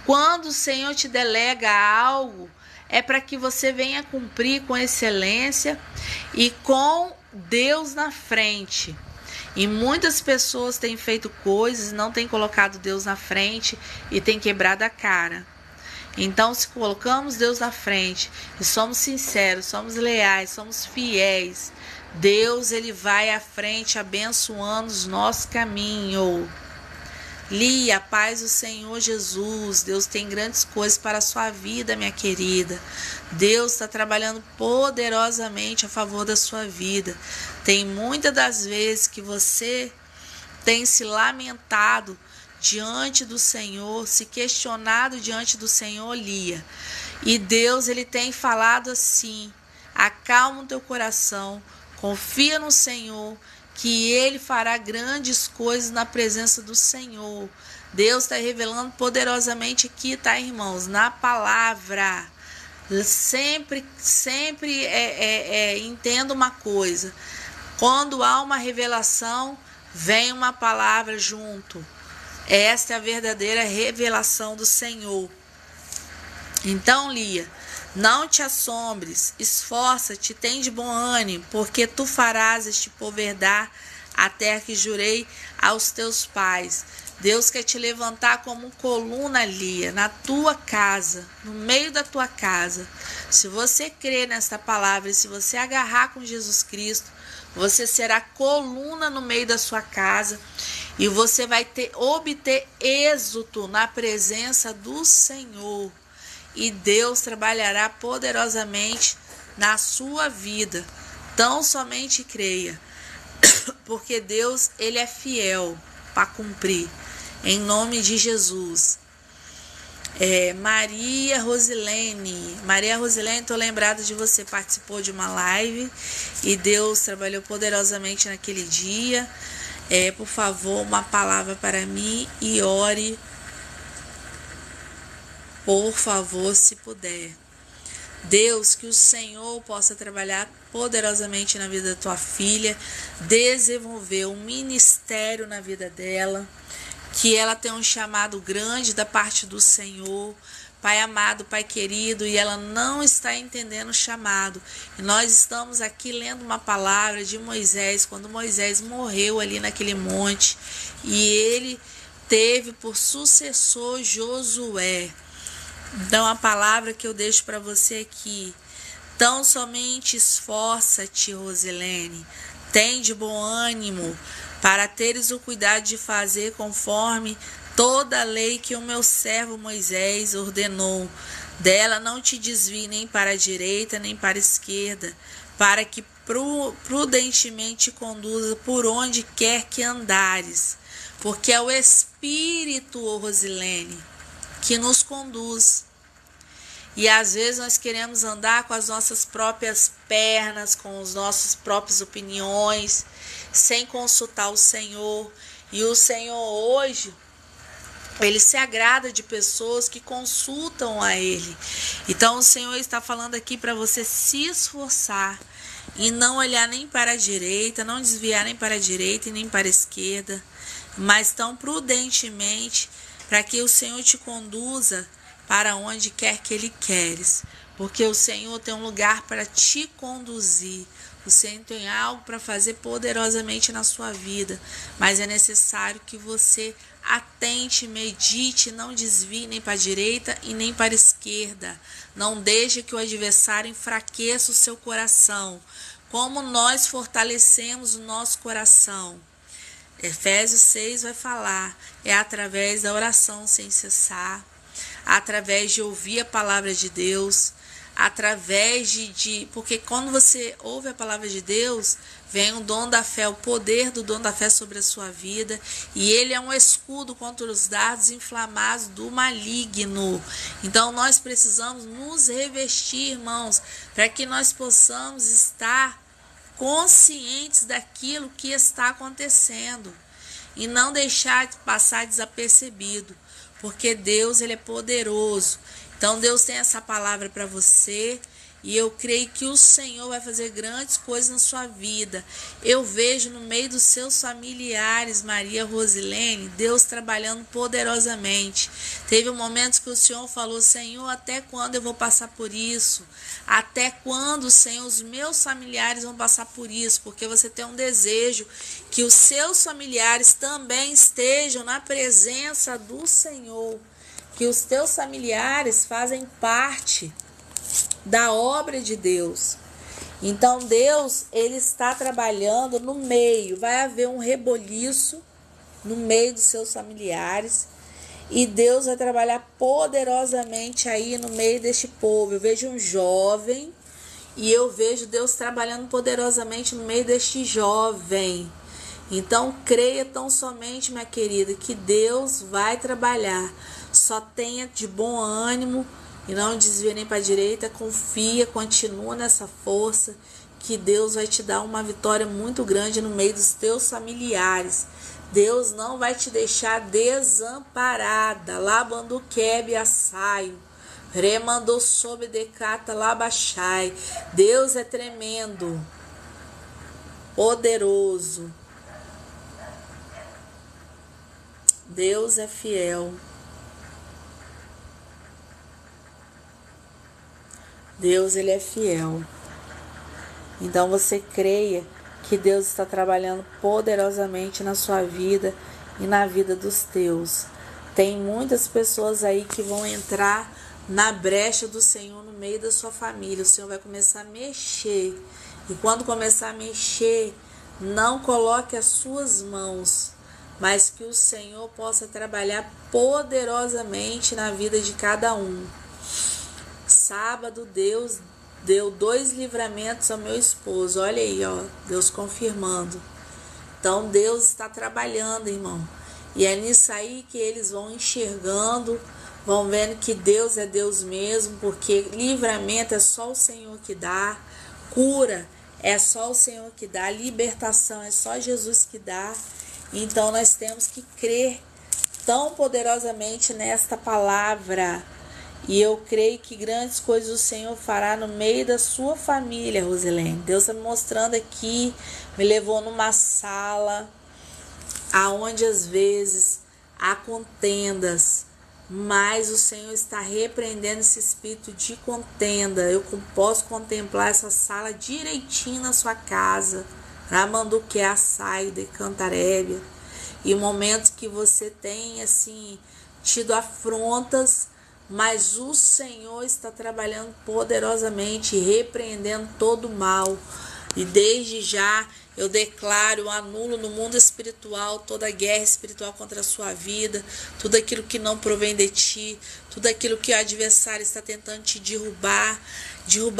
[SPEAKER 1] Quando o Senhor te delega algo, é para que você venha cumprir com excelência e com Deus na frente. E muitas pessoas têm feito coisas, não têm colocado Deus na frente e têm quebrado a cara. Então, se colocamos Deus na frente e somos sinceros, somos leais, somos fiéis, Deus, ele vai à frente abençoando os nossos caminhos. Lia, paz do Senhor Jesus. Deus tem grandes coisas para a sua vida, minha querida. Deus está trabalhando poderosamente a favor da sua vida. Tem muitas das vezes que você tem se lamentado diante do Senhor, se questionado diante do Senhor, Lia. E Deus, ele tem falado assim: acalma o teu coração, confia no Senhor, que ele fará grandes coisas na presença do Senhor. Deus está revelando poderosamente aqui, tá, irmãos? Na palavra. Sempre entenda uma coisa: quando há uma revelação, vem uma palavra junto. Esta é a verdadeira revelação do Senhor. Então, Lia, não te assombres, esforça-te, tem de bom ânimo, porque tu farás este povo herdar a terra que jurei aos teus pais. Deus quer te levantar como coluna, Lia, na tua casa, no meio da tua casa. Se você crer nesta palavra e se você agarrar com Jesus Cristo, você será coluna no meio da sua casa e você vai obter êxito na presença do Senhor. E Deus trabalhará poderosamente na sua vida. Tão somente creia, porque Deus, ele é fiel para cumprir. Em nome de Jesus. Maria Rosilene, estou lembrada de você, participou de uma live e Deus trabalhou poderosamente naquele dia. Por favor, uma palavra para mim e ore, por favor, se puder. Deus, que o Senhor possa trabalhar poderosamente na vida da tua filha, desenvolver um ministério na vida dela, que ela tenha um chamado grande da parte do Senhor. Pai amado, Pai querido, e ela não está entendendo o chamado. E nós estamos aqui lendo uma palavra de Moisés, quando Moisés morreu ali naquele monte, e ele teve por sucessor Josué. Então a palavra que eu deixo para você aqui: tão somente esforça-te, Rosilene, tem de bom ânimo, para teres o cuidado de fazer conforme toda a lei que o meu servo Moisés ordenou. Dela não te desvie nem para a direita nem para a esquerda, para que prudentemente te conduza por onde quer que andares. Porque é o Espírito, Rosilene, que nos conduz. E às vezes nós queremos andar com as nossas próprias pernas, com as nossas próprias opiniões, sem consultar o Senhor. E o Senhor hoje, ele se agrada de pessoas que consultam a ele. Então o Senhor está falando aqui para você se esforçar e não olhar nem para a direita, não desviar nem para a direita e nem para a esquerda, mas tão prudentemente para que o Senhor te conduza para onde quer que ele queres, porque o Senhor tem um lugar para te conduzir. O Senhor tem algo para fazer poderosamente na sua vida, mas é necessário que você atente, medite, não desvie nem para a direita e nem para a esquerda. Não deixe que o adversário enfraqueça o seu coração. Como nós fortalecemos o nosso coração? Efésios 6 vai falar, é através da oração sem cessar, através de ouvir a palavra de Deus, através porque quando você ouve a palavra de Deus, vem o dom da fé, o poder do dom da fé sobre a sua vida, e ele é um escudo contra os dardos inflamados do maligno. Então nós precisamos nos revestir, irmãos, para que nós possamos estar conscientes daquilo que está acontecendo e não deixar de passar desapercebido, porque Deus, ele é poderoso. Então Deus tem essa palavra para você e eu creio que o Senhor vai fazer grandes coisas na sua vida. Eu vejo no meio dos seus familiares, Maria Rosilene, Deus trabalhando poderosamente. Teve momentos que o Senhor falou: Senhor, até quando eu vou passar por isso? Até quando, Senhor, os meus familiares vão passar por isso? Porque você tem um desejo que os seus familiares também estejam na presença do Senhor. Que os teus familiares fazem parte da obra de Deus. Então Deus, ele está trabalhando no meio. Vai haver um reboliço, no meio dos seus familiares. E Deus vai trabalhar poderosamente aí no meio deste povo. Eu vejo um jovem e eu vejo Deus trabalhando poderosamente no meio deste jovem. Então, creia tão somente, minha querida, que Deus vai trabalhar. Só tenha de bom ânimo e não desvie nem para a direita. Confia, continua nessa força, que Deus vai te dar uma vitória muito grande no meio dos teus familiares. Deus não vai te deixar desamparada. Labando quebe assaio. Remandou sob decata labachai. Deus é tremendo, poderoso. Deus é fiel. Deus, ele é fiel. Então você creia que Deus está trabalhando poderosamente na sua vida e na vida dos teus. Tem muitas pessoas aí que vão entrar na brecha do Senhor no meio da sua família. O Senhor vai começar a mexer. E quando começar a mexer, não coloque as suas mãos, mas que o Senhor possa trabalhar poderosamente na vida de cada um. Sábado, Deus deu 2 livramentos ao meu esposo. Olha aí, ó, Deus confirmando. Então, Deus está trabalhando, irmão. E é nisso aí que eles vão enxergando, vão vendo que Deus é Deus mesmo, porque livramento é só o Senhor que dá, cura é só o Senhor que dá, libertação é só Jesus que dá. Então, nós temos que crer tão poderosamente nesta palavra. E eu creio que grandes coisas o Senhor fará no meio da sua família, Rosilene. Deus está me mostrando aqui, me levou numa sala, aonde às vezes há contendas, mas o Senhor está repreendendo esse espírito de contenda. Eu posso contemplar essa sala direitinho na sua casa. Ramanduque açai de cantarébia. E momentos que você tem assim tido afrontas, mas o Senhor está trabalhando poderosamente, repreendendo todo o mal. E desde já eu declaro, anulo no mundo espiritual toda guerra espiritual contra a sua vida, tudo aquilo que não provém de ti, tudo aquilo que o adversário está tentando te derrubar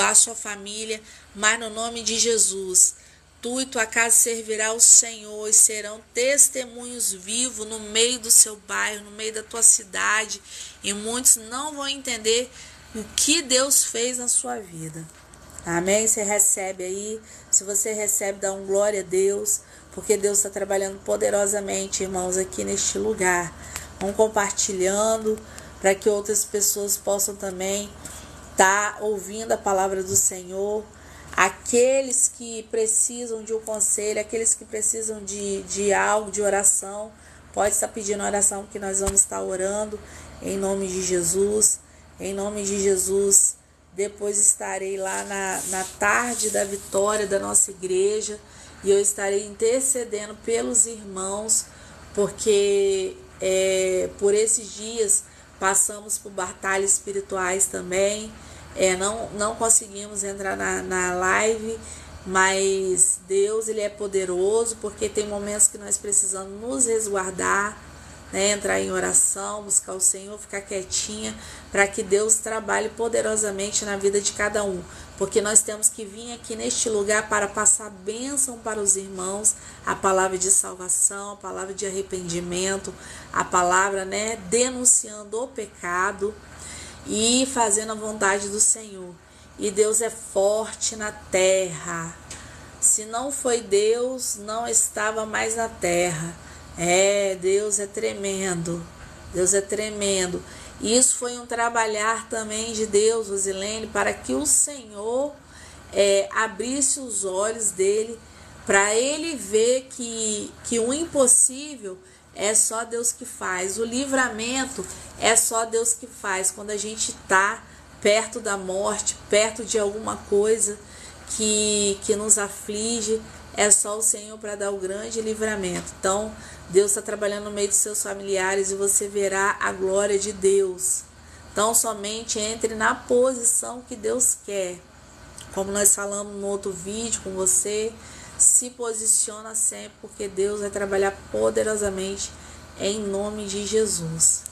[SPEAKER 1] a sua família, mas no nome de Jesus, tu e tua casa servirá ao Senhor e serão testemunhos vivos no meio do seu bairro, no meio da tua cidade, e muitos não vão entender o que Deus fez na sua vida. Amém? Você recebe aí. Se você recebe, dá um glória a Deus, porque Deus está trabalhando poderosamente, irmãos, aqui neste lugar. Vamos compartilhando para que outras pessoas possam também estar ouvindo a palavra do Senhor. Aqueles que precisam de um conselho, aqueles que precisam de algo, de oração, pode estar pedindo oração, que nós vamos estar orando em nome de Jesus. Em nome de Jesus. Depois estarei lá na tarde da vitória da nossa igreja e eu estarei intercedendo pelos irmãos, porque por esses dias passamos por batalhas espirituais também. Não conseguimos entrar na live, mas Deus, ele é poderoso, porque tem momentos que nós precisamos nos resguardar, né, entrar em oração, buscar o Senhor, ficar quietinha, para que Deus trabalhe poderosamente na vida de cada um, porque nós temos que vir aqui neste lugar para passar bênção para os irmãos, a palavra de salvação, a palavra de arrependimento, a palavra, né, denunciando o pecado e fazendo a vontade do Senhor. E Deus é forte na terra. Se não foi Deus, não estava mais na terra. Deus é tremendo. Deus é tremendo. Isso foi um trabalhar também de Deus, Rosilene, para que o Senhor abrisse os olhos dele, para ele ver que o impossível é só Deus que faz. O livramento é só Deus que faz. Quando a gente está perto da morte, perto de alguma coisa que nos aflige, é só o Senhor para dar o grande livramento. Então, Deus está trabalhando no meio dos seus familiares e você verá a glória de Deus. Então, somente entre na posição que Deus quer. Como nós falamos no outro vídeo com você, se posiciona sempre, porque Deus vai trabalhar poderosamente em nome de Jesus.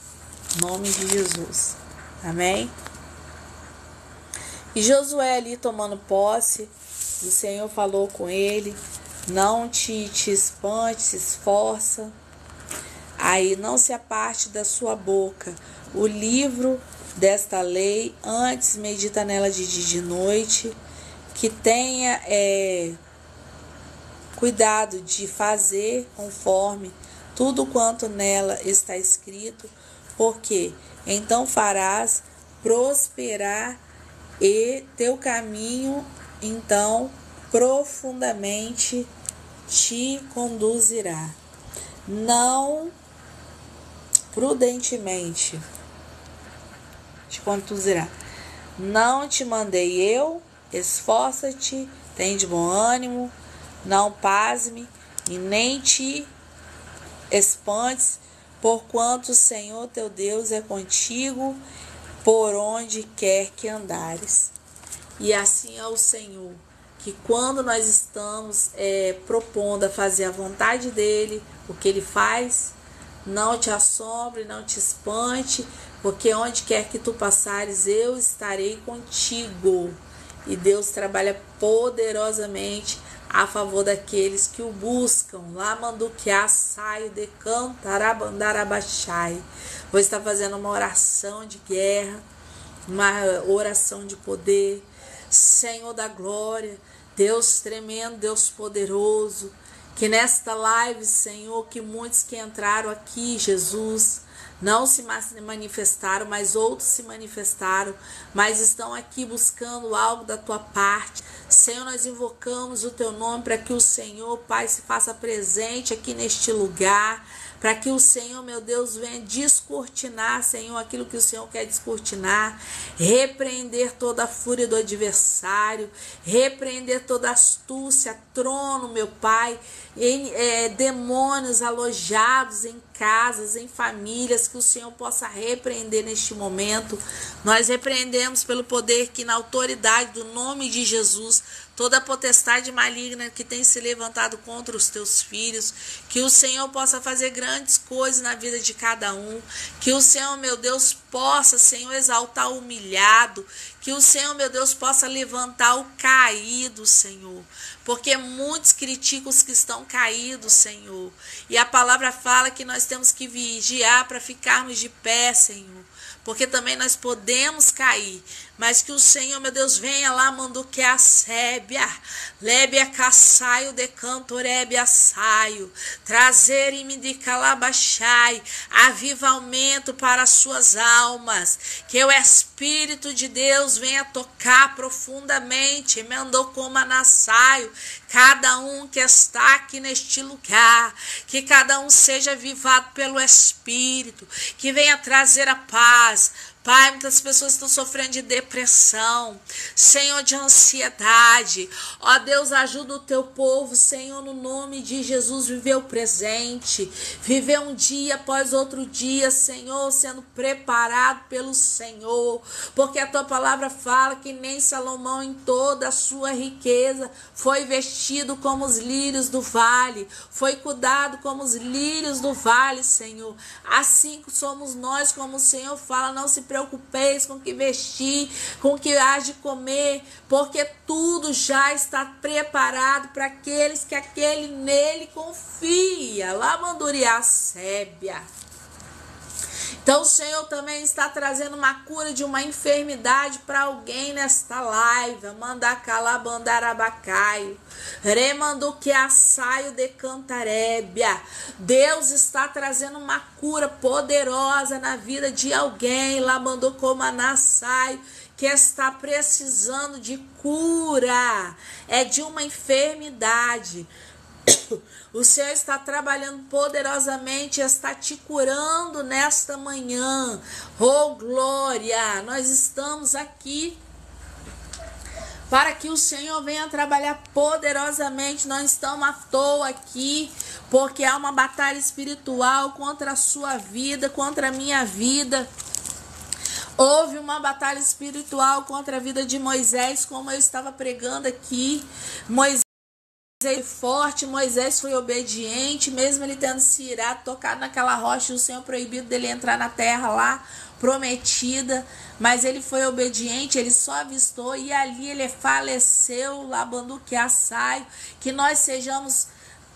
[SPEAKER 1] Em nome de Jesus. Amém? E Josué ali tomando posse, o Senhor falou com ele: não te espante, se esforça. Aí não se aparte da sua boca o livro desta lei, antes medita nela de dia e de noite, que tenha cuidado de fazer conforme tudo quanto nela está escrito, porque então farás prosperar e teu caminho então profundamente te conduzirá. Não prudentemente te conduzirá. Não te mandei eu? Esforça-te, tem de bom ânimo, não pasme e nem te espantes, porquanto o Senhor teu Deus é contigo por onde quer que andares. E assim é o Senhor, que quando nós estamos propondo a fazer a vontade dele, o que ele faz, não te assombre, não te espante, porque onde quer que tu passares, eu estarei contigo. E Deus trabalha poderosamente a favor daqueles que o buscam. Lá manduquiá saio de cantarabandarabaxai. Vou estar fazendo uma oração de guerra, uma oração de poder. Senhor da glória, Deus tremendo, Deus poderoso, que nesta live, Senhor, que muitos que entraram aqui, Jesus, não se manifestaram, mas outros se manifestaram, mas estão aqui buscando algo da tua parte. Senhor, nós invocamos o teu nome para que o Senhor, Pai, se faça presente aqui neste lugar, para que o Senhor, meu Deus, venha descortinar, Senhor, aquilo que o Senhor quer descortinar, repreender toda a fúria do adversário, repreender toda astúcia, trono, meu Pai, demônios alojados em casas, em famílias, que o Senhor possa repreender neste momento. Nós repreendemos pelo poder que na autoridade do nome de Jesus, toda a potestade maligna que tem se levantado contra os teus filhos, que o Senhor possa fazer grandes coisas na vida de cada um, que o Senhor, meu Deus, possa, Senhor, exaltar o humilhado, que o Senhor, meu Deus, possa levantar o caído, Senhor, porque muitos criticam os que estão caídos, Senhor, e a palavra fala que nós temos que vigiar para ficarmos de pé, Senhor, porque também nós podemos cair, mas que o Senhor, meu Deus, venha lá, mandou que a sébia, lébia caçaio de cantorébia saio, trazer e me de calabachai, avivalmento para as suas almas, que o Espírito de Deus venha tocar profundamente, mandou como anassaio, cada um que está aqui neste lugar, que cada um seja avivado pelo Espírito, que venha trazer a paz. Pai, muitas pessoas estão sofrendo de depressão, Senhor, de ansiedade. Ó Deus, ajuda o teu povo, Senhor, no nome de Jesus, viver o presente, viver um dia após outro dia, Senhor, sendo preparado pelo Senhor, porque a tua palavra fala que nem Salomão em toda a sua riqueza foi vestido como os lírios do vale, foi cuidado como os lírios do vale, Senhor. Assim somos nós, como o Senhor fala, não se preocupeis com o que vestir, com o que há de comer, porque tudo já está preparado para aqueles que aquele nele confia. Lá manduriá sébia. Então o Senhor também está trazendo uma cura de uma enfermidade para alguém nesta live. Manda calabandarabacaio. Remando que assaio de cantarébia. Deus está trazendo uma cura poderosa na vida de alguém. Lá mandou como anassaio, que está precisando de cura. É de uma enfermidade. O Senhor está trabalhando poderosamente, está te curando nesta manhã. Oh, glória! Nós estamos aqui para que o Senhor venha trabalhar poderosamente. Nós estamos à toa aqui, porque há uma batalha espiritual contra a sua vida, contra a minha vida. Houve uma batalha espiritual contra a vida de Moisés, como eu estava pregando aqui. Moisés forte, Moisés foi obediente, mesmo ele tendo se irado, tocado naquela rocha, o Senhor proibido dele entrar na terra lá prometida, mas ele foi obediente, ele só avistou e ali ele faleceu, Labanduquiaçaio. Que nós sejamos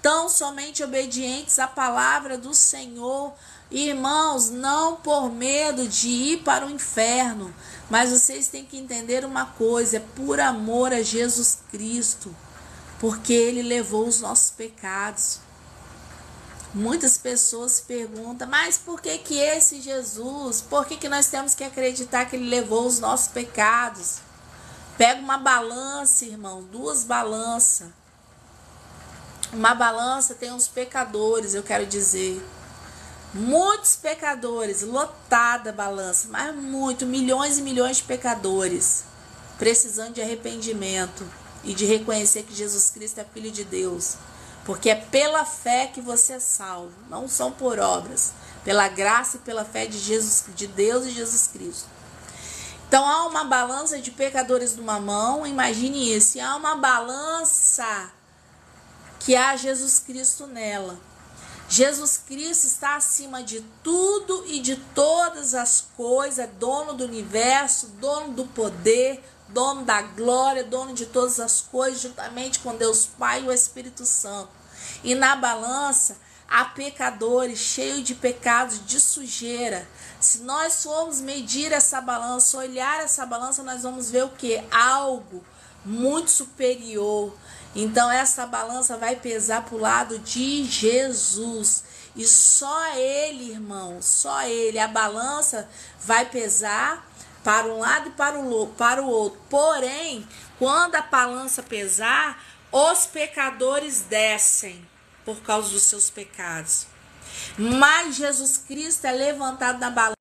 [SPEAKER 1] tão somente obedientes à palavra do Senhor, irmãos, não por medo de ir para o inferno, mas vocês têm que entender uma coisa, é por amor a Jesus Cristo, porque ele levou os nossos pecados. Muitas pessoas se perguntam, mas por que esse Jesus? Por que nós temos que acreditar que ele levou os nossos pecados? Pega uma balança, irmão, duas balanças. Uma balança tem uns pecadores, eu quero dizer. Muitos pecadores, lotada a balança, mas milhões e milhões de pecadores, precisando de arrependimento e de reconhecer que Jesus Cristo é Filho de Deus. Porque é pela fé que você é salvo, não são por obras, pela graça e pela fé de Deus e Jesus Cristo. Então há uma balança de pecadores numa mão, imagine isso, e há uma balança que há Jesus Cristo nela. Jesus Cristo está acima de tudo e de todas as coisas, é dono do universo, dono do poder, dono da glória, dono de todas as coisas, juntamente com Deus Pai e o Espírito Santo. E na balança há pecadores cheios de pecados, de sujeira. Se nós formos medir essa balança, olhar essa balança, nós vamos ver o quê? Algo muito superior. Então essa balança vai pesar para o lado de Jesus. E só ele, irmão, só ele. A balança vai pesar para um lado e para o outro. Porém, quando a balança pesar, os pecadores descem por causa dos seus pecados. Mas Jesus Cristo é levantado na balança.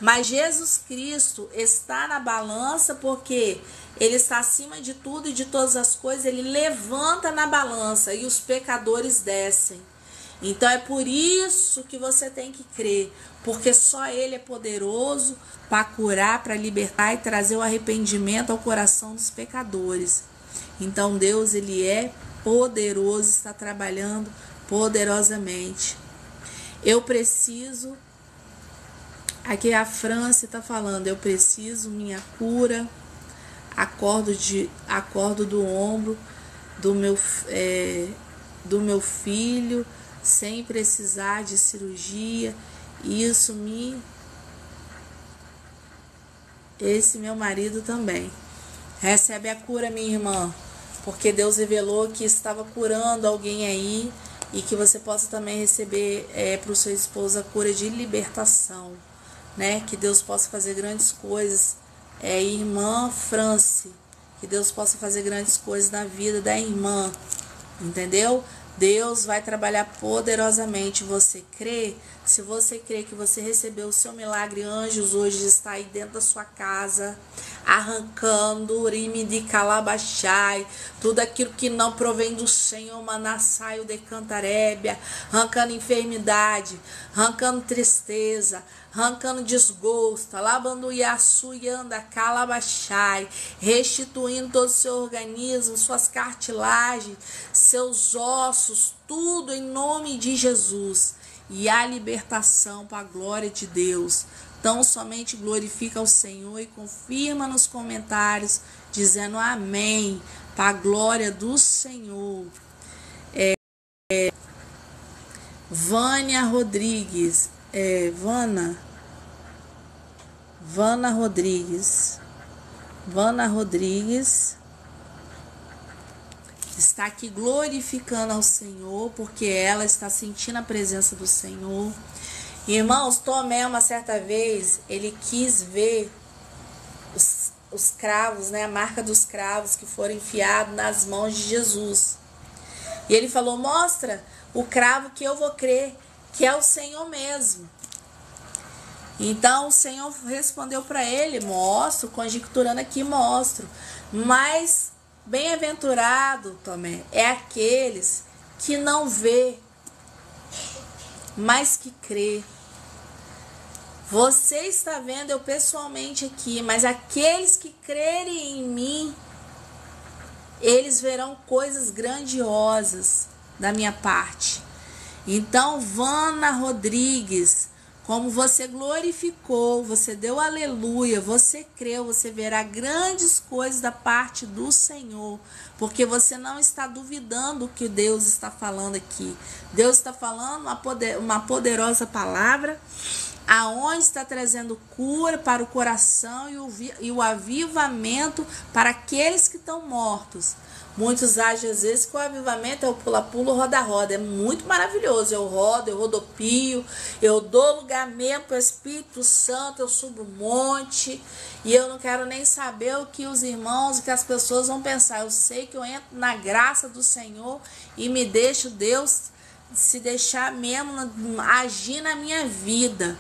[SPEAKER 1] Mas Jesus Cristo está na balança porque ele está acima de tudo e de todas as coisas. Ele levanta na balança e os pecadores descem. Então é por isso que você tem que crer, porque só ele é poderoso para curar, para libertar e trazer o arrependimento ao coração dos pecadores. Então Deus, ele é poderoso, está trabalhando poderosamente. Eu preciso, aqui a França está falando, eu preciso minha cura, acordo do ombro do meu filho, sem precisar de cirurgia. Esse meu marido também. Recebe a cura, minha irmã, porque Deus revelou que estava curando alguém aí e que você possa também receber para o seu esposo a cura de libertação, né? Que Deus possa fazer grandes coisas. Irmã France, que Deus possa fazer grandes coisas na vida da irmã, entendeu? Deus vai trabalhar poderosamente. Você crê? Se você crê que você recebeu o seu milagre, anjos hoje está aí dentro da sua casa, arrancando urime de calabachai, tudo aquilo que não provém do Senhor, manassaio de cantarébia, arrancando enfermidade, arrancando tristeza, arrancando desgosto, alabando iaçu e anda calabachai, restituindo todo o seu organismo, suas cartilagens, seus ossos, tudo em nome de Jesus. E a libertação para a glória de Deus. Então somente glorifica o Senhor e confirma nos comentários dizendo amém, para a glória do Senhor. Vânia Rodrigues, Vana Rodrigues está aqui glorificando ao Senhor, porque ela está sentindo a presença do Senhor. Irmãos, Tomé, uma certa vez, ele quis ver os cravos, né, a marca dos cravos que foram enfiados nas mãos de Jesus. E ele falou, mostra o cravo que eu vou crer, que é o Senhor mesmo. Então o Senhor respondeu para ele, mostro, conjecturando aqui, mostro. Mas bem-aventurado, Tomé, é aqueles que não vê, mas que crê. Você está vendo eu pessoalmente aqui, mas aqueles que crerem em mim, eles verão coisas grandiosas da minha parte. Então, Vana Rodrigues, como você glorificou, você deu aleluia, você creu, você verá grandes coisas da parte do Senhor, porque você não está duvidando o que Deus está falando aqui. Deus está falando uma poderosa palavra, aonde está trazendo cura para o coração e o avivamento para aqueles que estão mortos. Muitos acham às vezes que o avivamento é o pula-pula, roda-roda. É muito maravilhoso. Eu rodo, eu rodopio, eu dou lugar mesmo para o Espírito Santo, eu subo um monte. E eu não quero nem saber o que os irmãos, o que as pessoas vão pensar. Eu sei que eu entro na graça do Senhor e me deixo Deus se deixar mesmo agir na minha vida.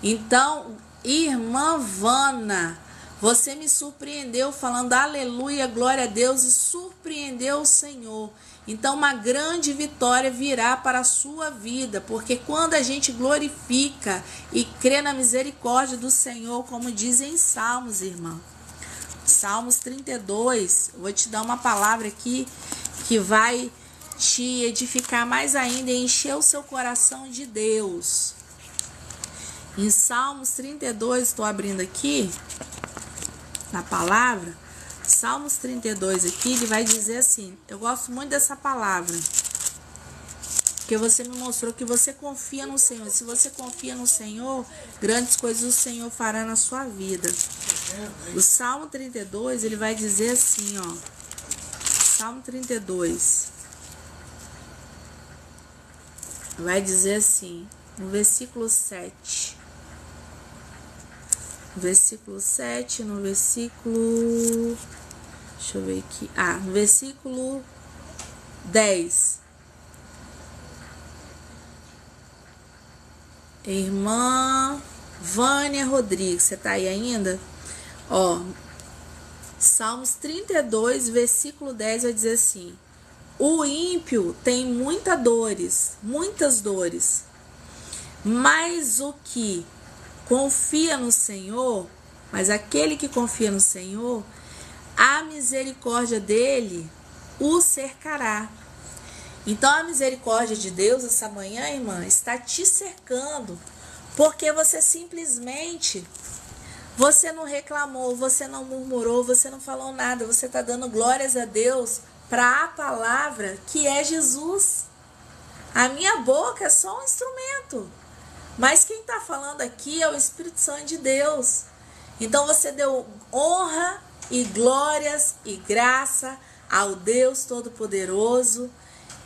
[SPEAKER 1] Então, irmã Vana, você me surpreendeu falando aleluia, glória a Deus, e surpreendeu o Senhor. Então, uma grande vitória virá para a sua vida, porque quando a gente glorifica e crê na misericórdia do Senhor, como dizem em Salmos, irmão. Salmos 32, eu vou te dar uma palavra aqui que vai te edificar mais ainda e encher o seu coração de Deus. Em Salmos 32, estou abrindo aqui na palavra, Salmos 32 aqui, ele vai dizer assim, eu gosto muito dessa palavra, porque você me mostrou que você confia no Senhor. Se você confia no Senhor, grandes coisas o Senhor fará na sua vida. O Salmo 32, ele vai dizer assim, ó, Salmo 32, vai dizer assim, no versículo 7, no versículo 7, no versículo, deixa eu ver aqui, no versículo 10, irmã Vânia Rodrigues, você tá aí ainda? Ó, Salmos 32, versículo 10 vai dizer assim, o ímpio tem muitas dores, mas o que confia no Senhor, mas aquele que confia no Senhor, a misericórdia dele o cercará. Então a misericórdia de Deus essa manhã, irmã, está te cercando, porque você simplesmente, você não reclamou, você não murmurou, você não falou nada, você está dando glórias a Deus para a palavra que é Jesus. A minha boca é só um instrumento, mas quem está falando aqui é o Espírito Santo de Deus. Então você deu honra e glórias e graça ao Deus Todo-Poderoso,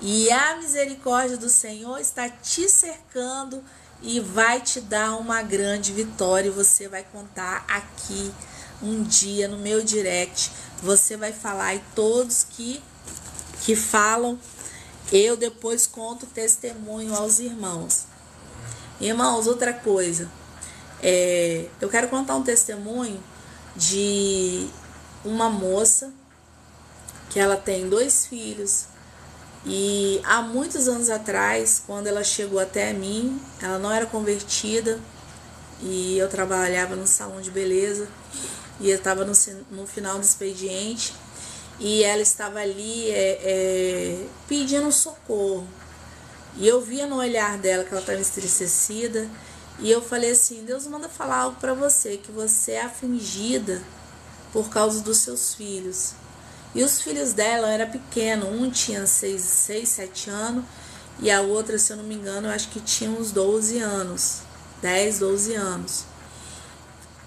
[SPEAKER 1] e a misericórdia do Senhor está te cercando e vai te dar uma grande vitória. E você vai contar aqui um dia no meu direct, você vai falar, e todos que falam, eu depois conto testemunho aos irmãos. Irmãos, outra coisa, eu quero contar um testemunho de uma moça que ela tem 2 filhos, e há muitos anos atrás, quando ela chegou até mim, ela não era convertida, e eu trabalhava no salão de beleza, e eu estava no final do expediente, e ela estava ali pedindo socorro. E eu via no olhar dela que ela estava entristecida. E eu falei assim, Deus manda falar algo para você, que você é afligida por causa dos seus filhos. E os filhos dela eram pequenos, um tinha 6, 7 anos, e a outra, se eu não me engano, eu acho que tinha uns 12 anos, 10, 12 anos.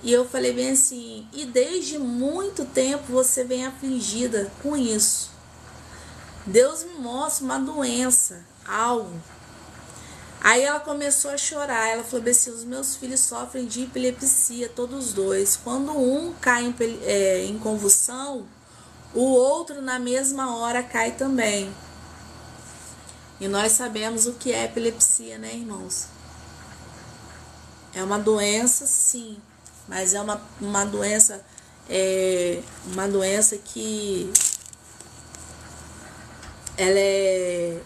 [SPEAKER 1] E eu falei bem assim, e desde muito tempo você vem afligida com isso. Deus me mostra uma doença, algo. Aí ela começou a chorar, ela falou assim, os meus filhos sofrem de epilepsia, todos 2. Quando um cai em convulsão, o outro na mesma hora cai também. E nós sabemos o que é epilepsia, né, irmãos? É uma doença, sim, mas é uma doença que ela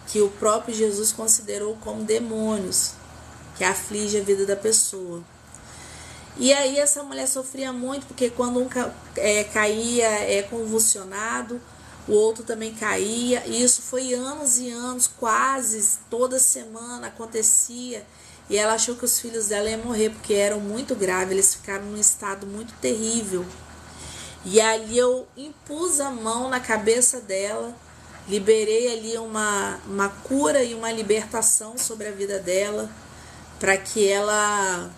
[SPEAKER 1] que o próprio Jesus considerou como demônios, que aflige a vida da pessoa. E aí essa mulher sofria muito, porque quando um caía convulsionado, o outro também caía. E isso foi anos e anos, quase toda semana acontecia. E ela achou que os filhos dela iam morrer, porque eram muito graves, eles ficaram num estado muito terrível. E ali eu impus a mão na cabeça dela, liberei ali uma cura e uma libertação sobre a vida dela, para que ela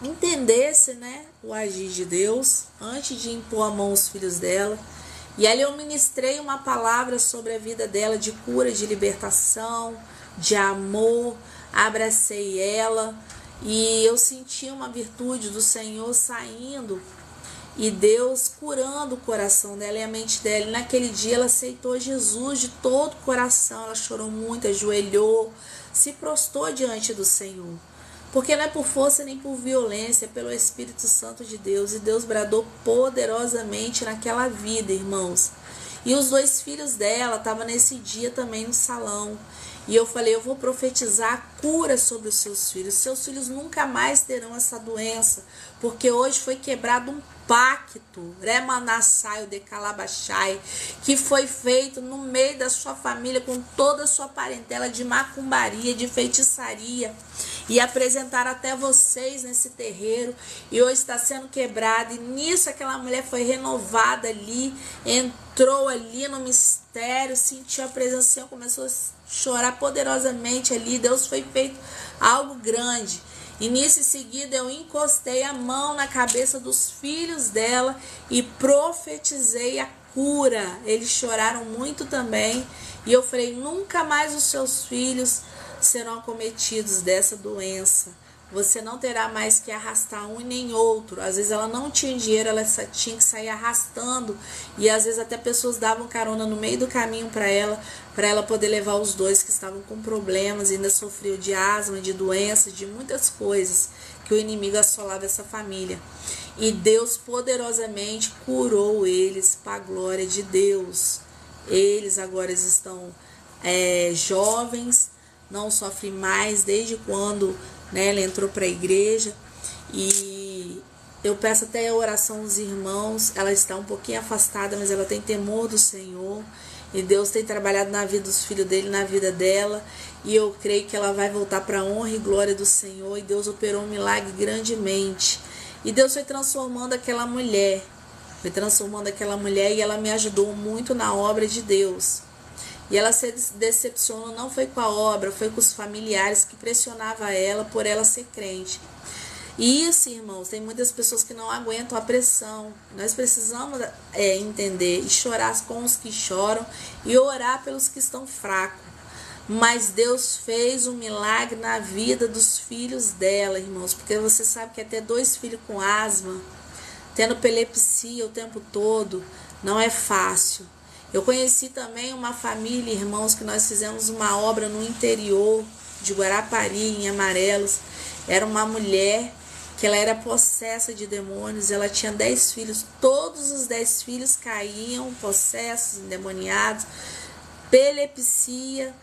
[SPEAKER 1] entendesse, né, o agir de Deus antes de impor a mão aos filhos dela. E ali eu ministrei uma palavra sobre a vida dela de cura, de libertação, de amor, abracei ela e eu senti uma virtude do Senhor saindo e Deus curando o coração dela e a mente dela. E naquele dia ela aceitou Jesus de todo o coração, ela chorou muito, ajoelhou, se prostrou diante do Senhor. Porque não é por força nem por violência, é pelo Espírito Santo de Deus. E Deus bradou poderosamente naquela vida, irmãos. E os 2 filhos dela estavam nesse dia também no salão. E eu falei, eu vou profetizar a cura sobre os seus filhos. Seus filhos nunca mais terão essa doença. Porque hoje foi quebrado um pacto, Remanassai, de Calabachai, que foi feito no meio da sua família, com toda a sua parentela de macumbaria, de feitiçaria, e apresentar até vocês nesse terreiro, e hoje está sendo quebrado. E nisso aquela mulher foi renovada ali, entrou ali no mistério, sentiu a presença do Senhor, começou a chorar poderosamente ali. Deus foi feito algo grande. E nisso em seguida eu encostei a mão na cabeça dos filhos dela e profetizei a cura. Eles choraram muito também. E eu falei, nunca mais os seus filhos serão acometidos dessa doença. Você não terá mais que arrastar um e nem outro. Às vezes ela não tinha dinheiro, ela tinha que sair arrastando. E às vezes até pessoas davam carona no meio do caminho para ela poder levar os 2 que estavam com problemas, ainda sofriam de asma, de doenças, de muitas coisas que o inimigo assolava essa família. E Deus poderosamente curou eles para a glória de Deus. Eles agora estão jovens, não sofrem mais desde quando, né, ela entrou para a igreja. E eu peço até a oração dos irmãos. Ela está um pouquinho afastada, mas ela tem temor do Senhor. E Deus tem trabalhado na vida dos filhos dele, na vida dela. E eu creio que ela vai voltar para a honra e glória do Senhor. E Deus operou um milagre grandemente. E Deus foi transformando aquela mulher. E ela me ajudou muito na obra de Deus. E ela se decepcionou, não foi com a obra, foi com os familiares que pressionavam ela por ela ser crente. E isso, irmãos, tem muitas pessoas que não aguentam a pressão. Nós precisamos entender e chorar com os que choram e orar pelos que estão fracos. Mas Deus fez um milagre na vida dos filhos dela, irmãos. Porque você sabe que ter 2 filhos com asma, tendo epilepsia o tempo todo, não é fácil. Eu conheci também uma família, irmãos, que nós fizemos uma obra no interior de Guarapari, em Amarelos. Era uma mulher que ela era possessa de demônios, ela tinha 10 filhos, todos os 10 filhos caíam, possessos, endemoniados, epilepsia.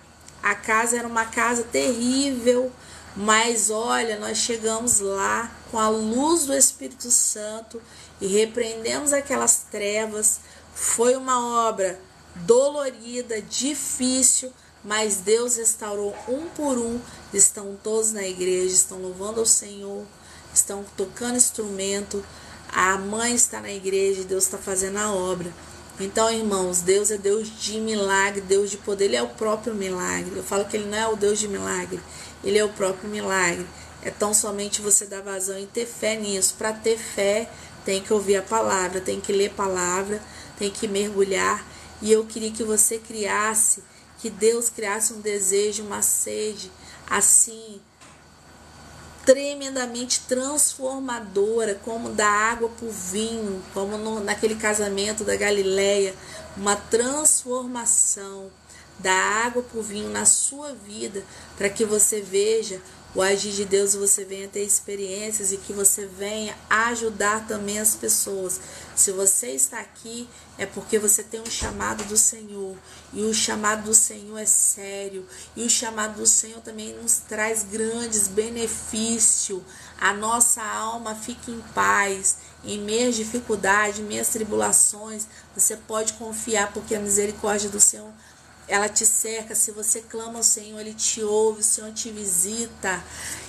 [SPEAKER 1] A casa era uma casa terrível, mas olha, nós chegamos lá com a luz do Espírito Santo e repreendemos aquelas trevas. Foi uma obra dolorida, difícil, mas Deus restaurou um por um. Estão todos na igreja, estão louvando ao Senhor, estão tocando instrumento. A mãe está na igreja e Deus está fazendo a obra. Então, irmãos, Deus é Deus de milagre, Deus de poder. Ele é o próprio milagre. Eu falo que Ele não é o Deus de milagre, Ele é o próprio milagre. É tão somente você dar vazão e ter fé nisso. Para ter fé, tem que ouvir a palavra, tem que ler a palavra, tem que mergulhar. E eu queria que você criasse, que Deus criasse um desejo, uma sede, assim, tremendamente transformadora, como da água para o vinho, como naquele casamento da Galileia, uma transformação da água para o vinho na sua vida, para que você veja o agir de Deus e você venha ter experiências e que você venha ajudar também as pessoas. Se você está aqui, é porque você tem um chamado do Senhor. E o chamado do Senhor é sério. E o chamado do Senhor também nos traz grandes benefícios. A nossa alma fica em paz. Em meias dificuldades, em meias tribulações, você pode confiar, porque a misericórdia do Senhor, ela te cerca. Se você clama ao Senhor, Ele te ouve, o Senhor te visita.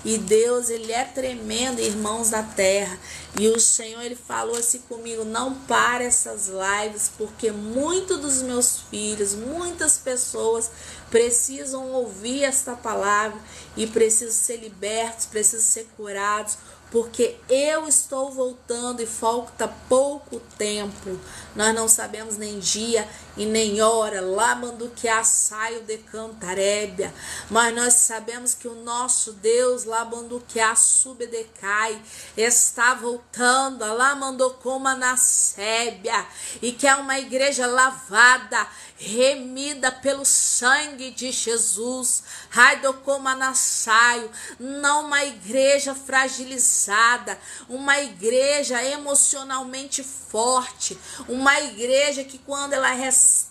[SPEAKER 1] E Deus, Ele é tremendo, irmãos da terra. E o Senhor, Ele falou assim comigo: não pare essas lives, porque muitos dos meus filhos, muitas pessoas precisam ouvir esta palavra e precisam ser libertos, precisam ser curados, porque eu estou voltando e falta pouco tempo. Nós não sabemos nem dia e nem hora. Lamanduqueá saio de Cantarébia. Mas nós sabemos que o nosso Deus, Lamanduqueá subdecai, está voltando. Lamandocoma na Sébia. E que é uma igreja lavada, remida pelo sangue de Jesus. Raidocoma na saio. Não uma igreja fragilizada, uma igreja emocionalmente forte, uma igreja que quando ela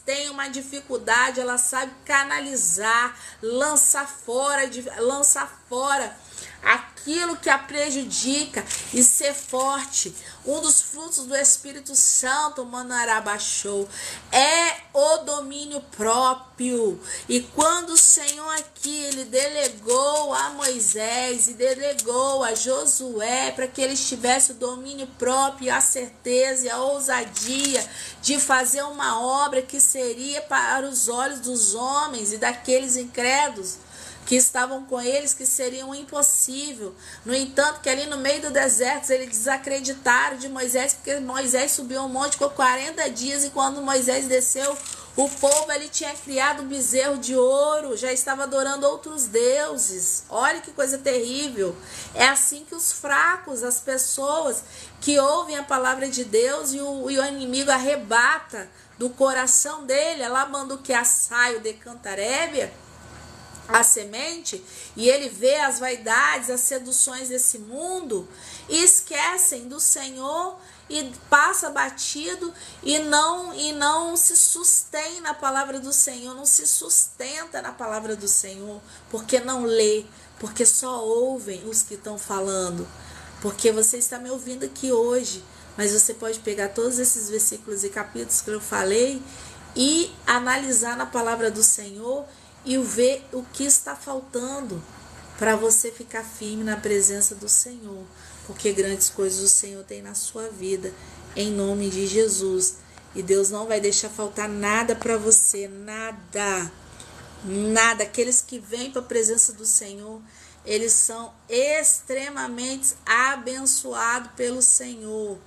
[SPEAKER 1] tem uma dificuldade, ela sabe canalizar, lançar fora aquilo que a prejudica e ser forte. Um dos frutos do Espírito Santo, Manarabachou, é o domínio próprio. E quando o Senhor aqui, Ele delegou a Moisés e delegou a Josué para que eles tivessem o domínio próprio, a certeza e a ousadia de fazer uma obra que seria para os olhos dos homens e daqueles incrédulos que estavam com eles, que seria um impossível. No entanto, que ali no meio do deserto, eles desacreditaram de Moisés, porque Moisés subiu um monte, ficou 40 dias, e quando Moisés desceu, o povo ali tinha criado um bezerro de ouro, já estava adorando outros deuses. Olha que coisa terrível. É assim que os fracos, as pessoas que ouvem a palavra de Deus e o inimigo arrebata do coração dele, ela manda o que a saio de Cantarébia, a semente, e ele vê as vaidades, as seduções desse mundo, e esquecem do Senhor e passa batido e não se sustém na palavra do Senhor, não se sustenta na palavra do Senhor, porque não lê, porque só ouvem os que estão falando. Porque você está me ouvindo aqui hoje, mas você pode pegar todos esses versículos e capítulos que eu falei e analisar na palavra do Senhor e ver o que está faltando para você ficar firme na presença do Senhor. Porque grandes coisas o Senhor tem na sua vida, em nome de Jesus. E Deus não vai deixar faltar nada para você, nada, nada. Aqueles que vêm para a presença do Senhor, eles são extremamente abençoados pelo Senhor.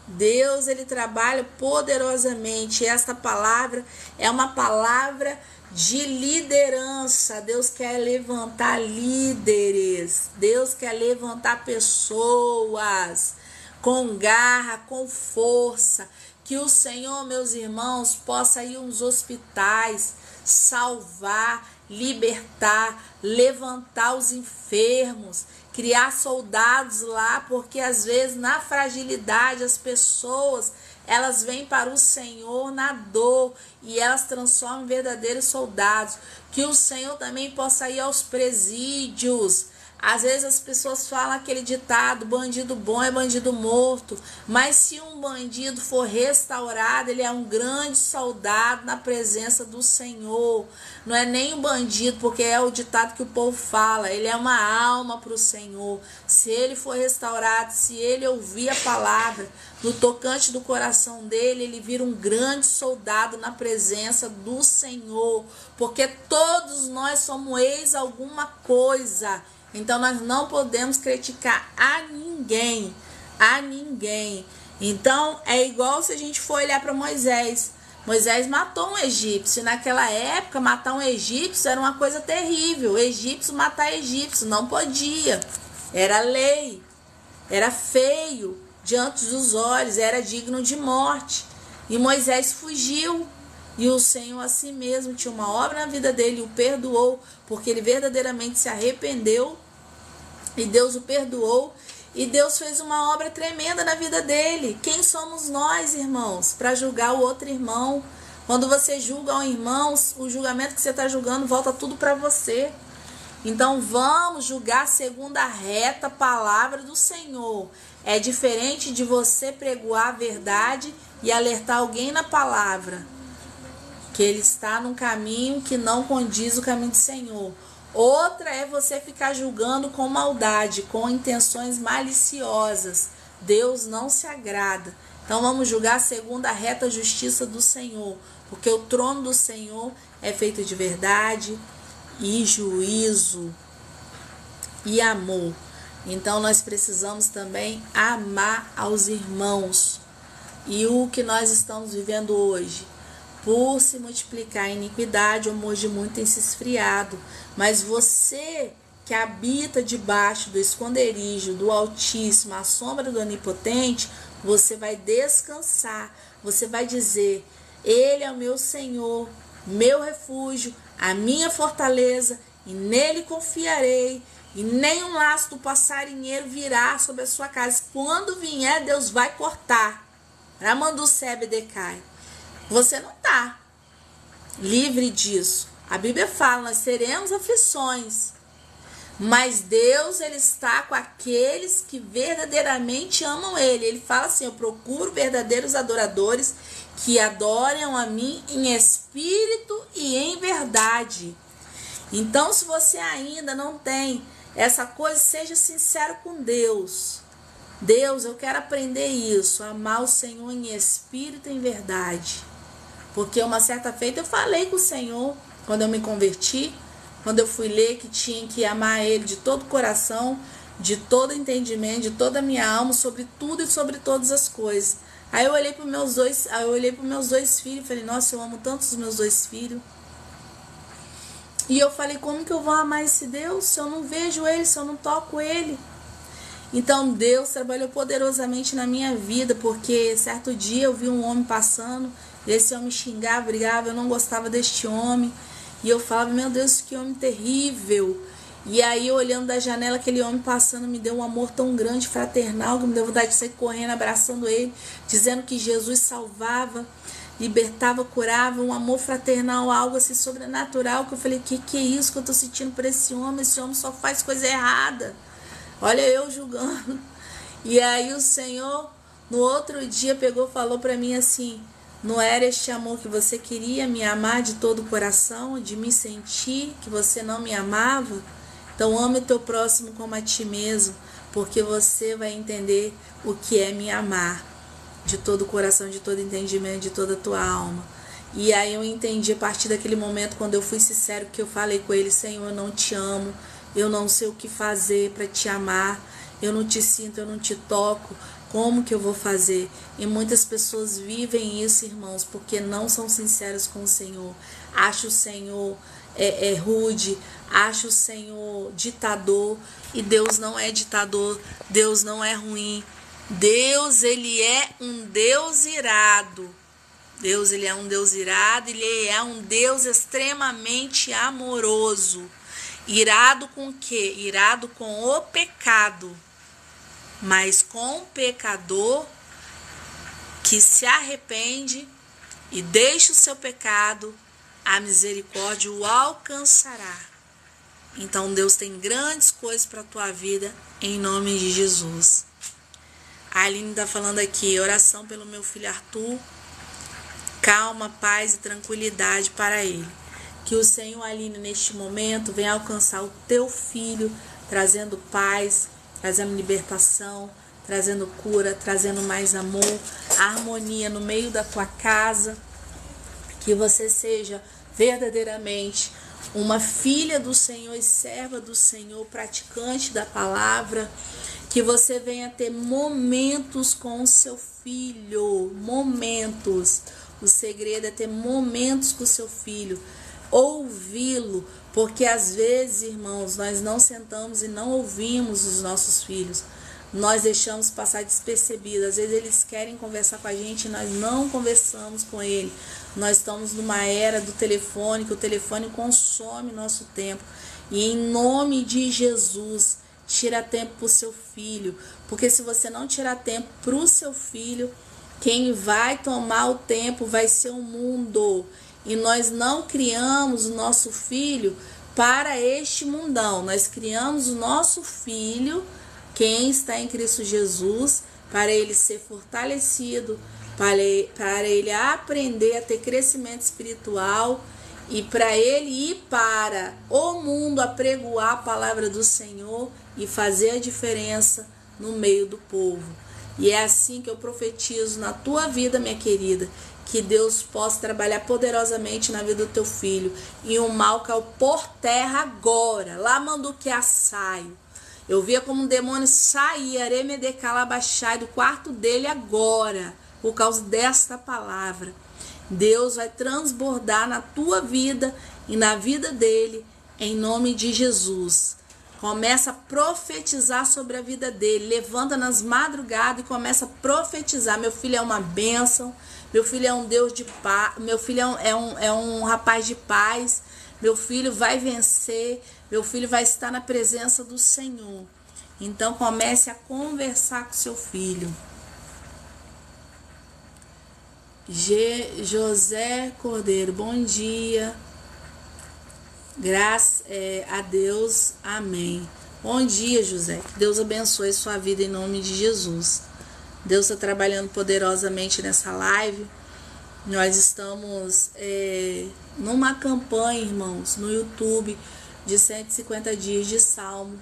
[SPEAKER 1] Deus, Ele trabalha poderosamente. E esta palavra é uma palavra de liderança. Deus quer levantar líderes. Deus quer levantar pessoas com garra, com força. Que o Senhor, meus irmãos, possa ir aos hospitais, salvar, libertar, levantar os enfermos, criar soldados lá, porque às vezes na fragilidade as pessoas, elas vêm para o Senhor na dor e elas transformam em verdadeiros soldados. Que o Senhor também possa ir aos presídios. Às vezes as pessoas falam aquele ditado: bandido bom é bandido morto. Mas se um bandido for restaurado, ele é um grande soldado na presença do Senhor. Não é nem um bandido, porque é o ditado que o povo fala. Ele é uma alma para o Senhor. Se ele for restaurado, se ele ouvir a palavra no tocante do coração dele, ele vira um grande soldado na presença do Senhor. Porque todos nós somos ex alguma coisa. Então nós não podemos criticar a ninguém, Então é igual se a gente for olhar para Moisés. Moisés matou um egípcio. Naquela época, matar um egípcio era uma coisa terrível. Egípcio matar egípcio, não podia. Era lei, era feio diante dos olhos, era digno de morte. E Moisés fugiu. E o Senhor a si mesmo tinha uma obra na vida dele, o perdoou, porque ele verdadeiramente se arrependeu, e Deus o perdoou, e Deus fez uma obra tremenda na vida dele. Quem somos nós, irmãos, para julgar o outro irmão? Quando você julga um irmão, o julgamento que você está julgando volta tudo para você. Então vamos julgar segundo a reta palavra do Senhor. É diferente de você pregoar a verdade e alertar alguém na palavra que ele está num caminho que não condiz o caminho do Senhor. Outra é você ficar julgando com maldade, com intenções maliciosas. Deus não se agrada. Então vamos julgar segundo a reta justiça do Senhor, porque o trono do Senhor é feito de verdade e juízo e amor. Então nós precisamos também amar aos irmãos. E o que nós estamos vivendo hoje? Por se multiplicar a iniquidade, o amor de muito tem se esfriado. Mas você que habita debaixo do esconderijo do Altíssimo, à sombra do Onipotente, você vai descansar. Você vai dizer: Ele é o meu Senhor, meu refúgio, a minha fortaleza, e nele confiarei. E nenhum laço do passarinheiro virá sobre a sua casa. Quando vier, Deus vai cortar. Ramandu Sebe decai. Você não está livre disso. A Bíblia fala, nós teremos aflições. Mas Deus, Ele está com aqueles que verdadeiramente amam Ele. Ele fala assim: eu procuro verdadeiros adoradores que adoram a mim em espírito e em verdade. Então, se você ainda não tem essa coisa, seja sincero com Deus. Deus, eu quero aprender isso, amar o Senhor em espírito e em verdade. Porque uma certa feita eu falei com o Senhor, quando eu me converti, quando eu fui ler que tinha que amar Ele de todo o coração, de todo entendimento, de toda a minha alma, sobre tudo e sobre todas as coisas. Aí eu olhei para os meus dois filhos e falei: nossa, eu amo tanto os meus dois filhos. E eu falei: como que eu vou amar esse Deus se eu não vejo Ele, se eu não toco Ele? Então Deus trabalhou poderosamente na minha vida, porque certo dia eu vi um homem passando, esse homem xingava, brigava, eu não gostava deste homem, e eu falava: meu Deus, que homem terrível. E aí, olhando da janela, aquele homem passando me deu um amor tão grande, fraternal, que me deu vontade de sair correndo, abraçando ele, dizendo que Jesus salvava, libertava, curava, um amor fraternal, algo assim sobrenatural, que eu falei: que é isso que eu tô sentindo por esse homem só faz coisa errada. Olha eu julgando. E aí o Senhor, no outro dia, pegou e falou para mim assim: não era este amor que você queria, me amar de todo o coração, de me sentir que você não me amava? Então ame o teu próximo como a ti mesmo, porque você vai entender o que é me amar de todo o coração, de todo entendimento, de toda a tua alma. E aí eu entendi a partir daquele momento, quando eu fui sincero, que eu falei com ele: Senhor, eu não te amo, eu não sei o que fazer para te amar, eu não te sinto, eu não te toco, como que eu vou fazer? E muitas pessoas vivem isso, irmãos, porque não são sinceros com o Senhor. Acha o Senhor rude, acha o Senhor ditador, e Deus não é ditador, Deus não é ruim. Deus, Ele é um Deus irado. Deus, Ele é um Deus irado, Ele é um Deus extremamente amoroso. Irado com o quê? Irado com o pecado. Mas com o pecador que se arrepende e deixa o seu pecado, a misericórdia o alcançará. Então Deus tem grandes coisas para a tua vida, em nome de Jesus. A Aline está falando aqui: oração pelo meu filho Arthur, calma, paz e tranquilidade para ele. Que o Senhor, Aline, neste momento, venha alcançar o teu filho, trazendo paz, trazendo libertação, trazendo cura, trazendo mais amor, harmonia no meio da tua casa. Que você seja verdadeiramente uma filha do Senhor e serva do Senhor, praticante da palavra. Que você venha ter momentos com o seu filho, momentos. O segredo é ter momentos com o seu filho, ouvi-lo, porque às vezes, irmãos, nós não sentamos e não ouvimos os nossos filhos. Nós deixamos passar despercebido. Às vezes eles querem conversar com a gente e nós não conversamos com ele. Nós estamos numa era do telefone, que o telefone consome nosso tempo. E em nome de Jesus, tira tempo para o seu filho. Porque se você não tirar tempo para o seu filho, quem vai tomar o tempo vai ser o mundo. E nós não criamos o nosso filho para este mundão. Nós criamos o nosso filho, quem está em Cristo Jesus, para ele ser fortalecido, para ele aprender a ter crescimento espiritual e para ele ir para o mundo apregoar a palavra do Senhor e fazer a diferença no meio do povo. E é assim que eu profetizo na tua vida, minha querida, que Deus possa trabalhar poderosamente na vida do teu filho. E o mal caiu por terra agora. Lá mandou que a saio. Eu via como um demônio sair, aremedecalabachai do quarto dele agora, por causa desta palavra. Deus vai transbordar na tua vida e na vida dele, em nome de Jesus. Começa a profetizar sobre a vida dele. Levanta nas madrugadas e começa a profetizar. Meu filho é uma bênção. Meu filho é um Deus de paz. Meu filho é um rapaz de paz. Meu filho vai vencer. Meu filho vai estar na presença do Senhor. Então comece a conversar com seu filho. José Cordeiro, bom dia. Graças a Deus, amém. Bom dia, José. Que Deus abençoe sua vida em nome de Jesus. Deus está trabalhando poderosamente nessa live. Nós estamos numa campanha, irmãos, no YouTube de 150 dias de Salmo.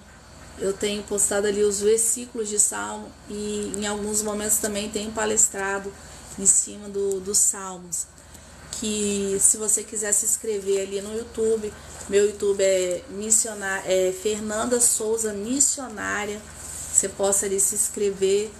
[SPEAKER 1] Eu tenho postado ali os versículos de Salmo e em alguns momentos também tenho palestrado em cima dos Salmos. Que se você quiser se inscrever ali no YouTube, meu YouTube é Fernanda Souza Missionária. Você possa ali se inscrever.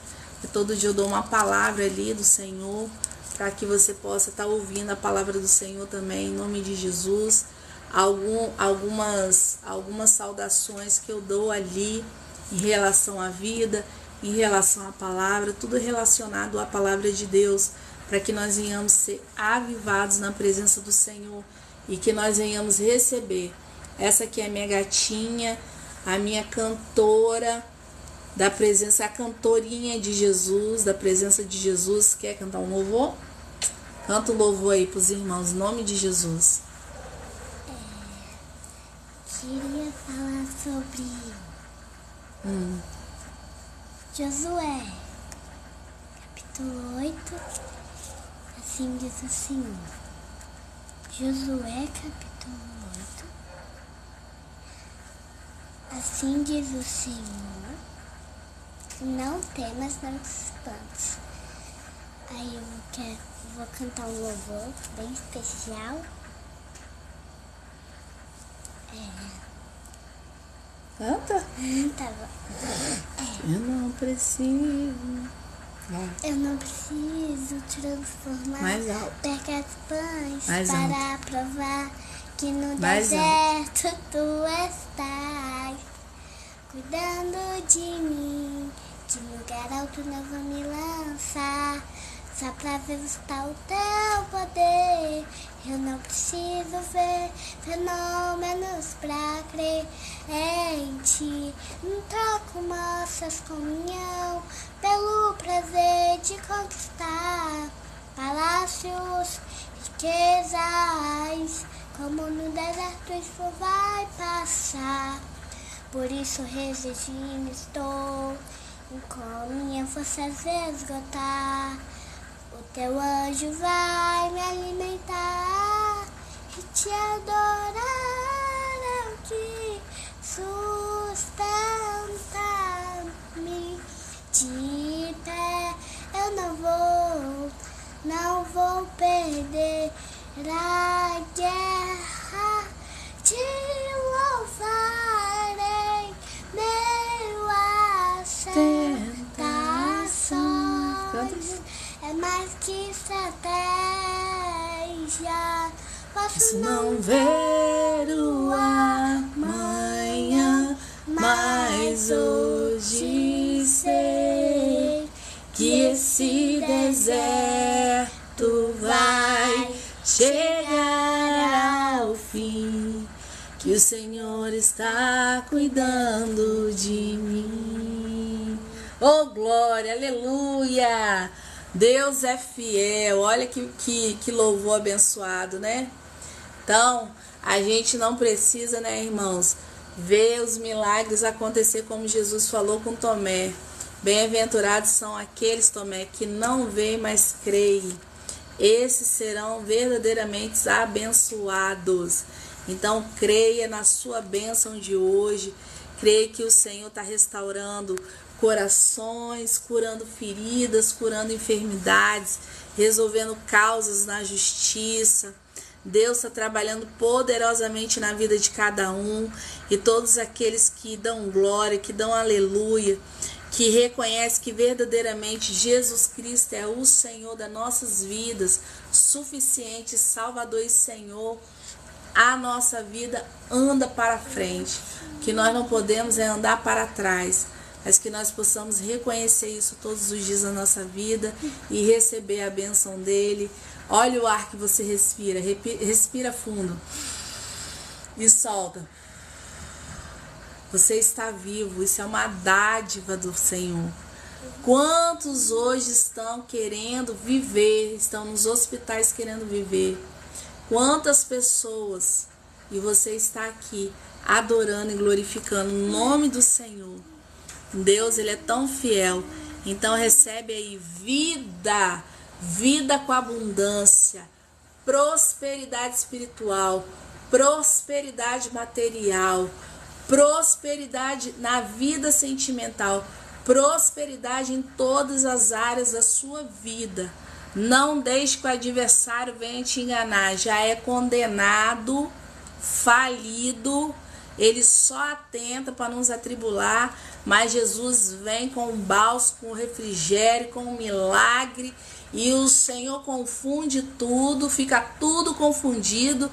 [SPEAKER 1] Todo dia eu dou uma palavra ali do Senhor, para que você possa estar ouvindo a palavra do Senhor também, em nome de Jesus. Algumas saudações que eu dou ali em relação à vida, em relação à palavra, tudo relacionado à palavra de Deus, para que nós venhamos ser avivados na presença do Senhor e que nós venhamos receber. Essa aqui é a minha gatinha, a minha cantora da presença, a cantorinha de Jesus, da presença de Jesus. Quer cantar um louvor? Canta um louvor aí pros irmãos, em nome de Jesus.
[SPEAKER 2] Queria falar sobre Josué, capítulo 8. Assim diz o Senhor. Josué, capítulo 8. Assim diz o Senhor: não temas, não te espantes. Aí eu vou cantar um louvor bem especial.
[SPEAKER 1] Canta?
[SPEAKER 2] Tá bom.
[SPEAKER 1] Eu não preciso.
[SPEAKER 2] Eu não preciso transformar
[SPEAKER 1] Mais alto.
[SPEAKER 2] pegar pães
[SPEAKER 1] Mais
[SPEAKER 2] para
[SPEAKER 1] alto.
[SPEAKER 2] provar que no
[SPEAKER 1] Mais
[SPEAKER 2] deserto tu estás cuidando de mim. De lugar alto não vou me lançar, só pra ver o teu poder. Eu não preciso ver fenômenos pra crer em ti. Não troco moças comunhão pelo prazer de conquistar palácios, riquezas. Como no deserto isso vai passar. Por isso resistindo estou, com minha força esgotar. O teu anjo vai me alimentar e te adorar, eu te sustentar-me de pé. Eu não vou perder a guerra, te louvarei, meu tentações. É mais que estratégia. Posso
[SPEAKER 1] não ver o amanhã, mas hoje sei que esse deserto vai ao fim, que o Senhor está cuidando de mim. Oh, glória, aleluia! Deus é fiel. Olha que louvor abençoado, né? Então, a gente não precisa, né, irmãos, ver os milagres acontecer como Jesus falou com Tomé. Bem-aventurados são aqueles, Tomé, que não veem, mas creem. Esses serão verdadeiramente abençoados. Então, creia na sua bênção de hoje. Creia que o Senhor está restaurando corações, curando feridas, curando enfermidades, resolvendo causas na justiça. Deus está trabalhando poderosamente na vida de cada um, e todos aqueles que dão glória, que dão aleluia, que reconhecem que verdadeiramente Jesus Cristo é o Senhor das nossas vidas, suficiente, Salvador e Senhor, a nossa vida anda para frente. O que nós não podemos é andar para trás, mas que nós possamos reconhecer isso todos os dias na nossa vida e receber a bênção dele. Olha o ar que você respira, respira fundo e solta. Você está vivo, isso é uma dádiva do Senhor. Quantos hoje estão querendo viver, estão nos hospitais querendo viver? Quantas pessoas, e você está aqui adorando e glorificando o nome do Senhor. Deus, ele é tão fiel. Então recebe aí vida, vida com abundância, prosperidade espiritual, prosperidade material, prosperidade na vida sentimental, prosperidade em todas as áreas da sua vida. Não deixe que o adversário venha te enganar. Já é condenado, falido. Ele só atenta para nos atribular, mas Jesus vem com o bálsamo, com o refrigério, com o milagre, e o Senhor confunde tudo, fica tudo confundido,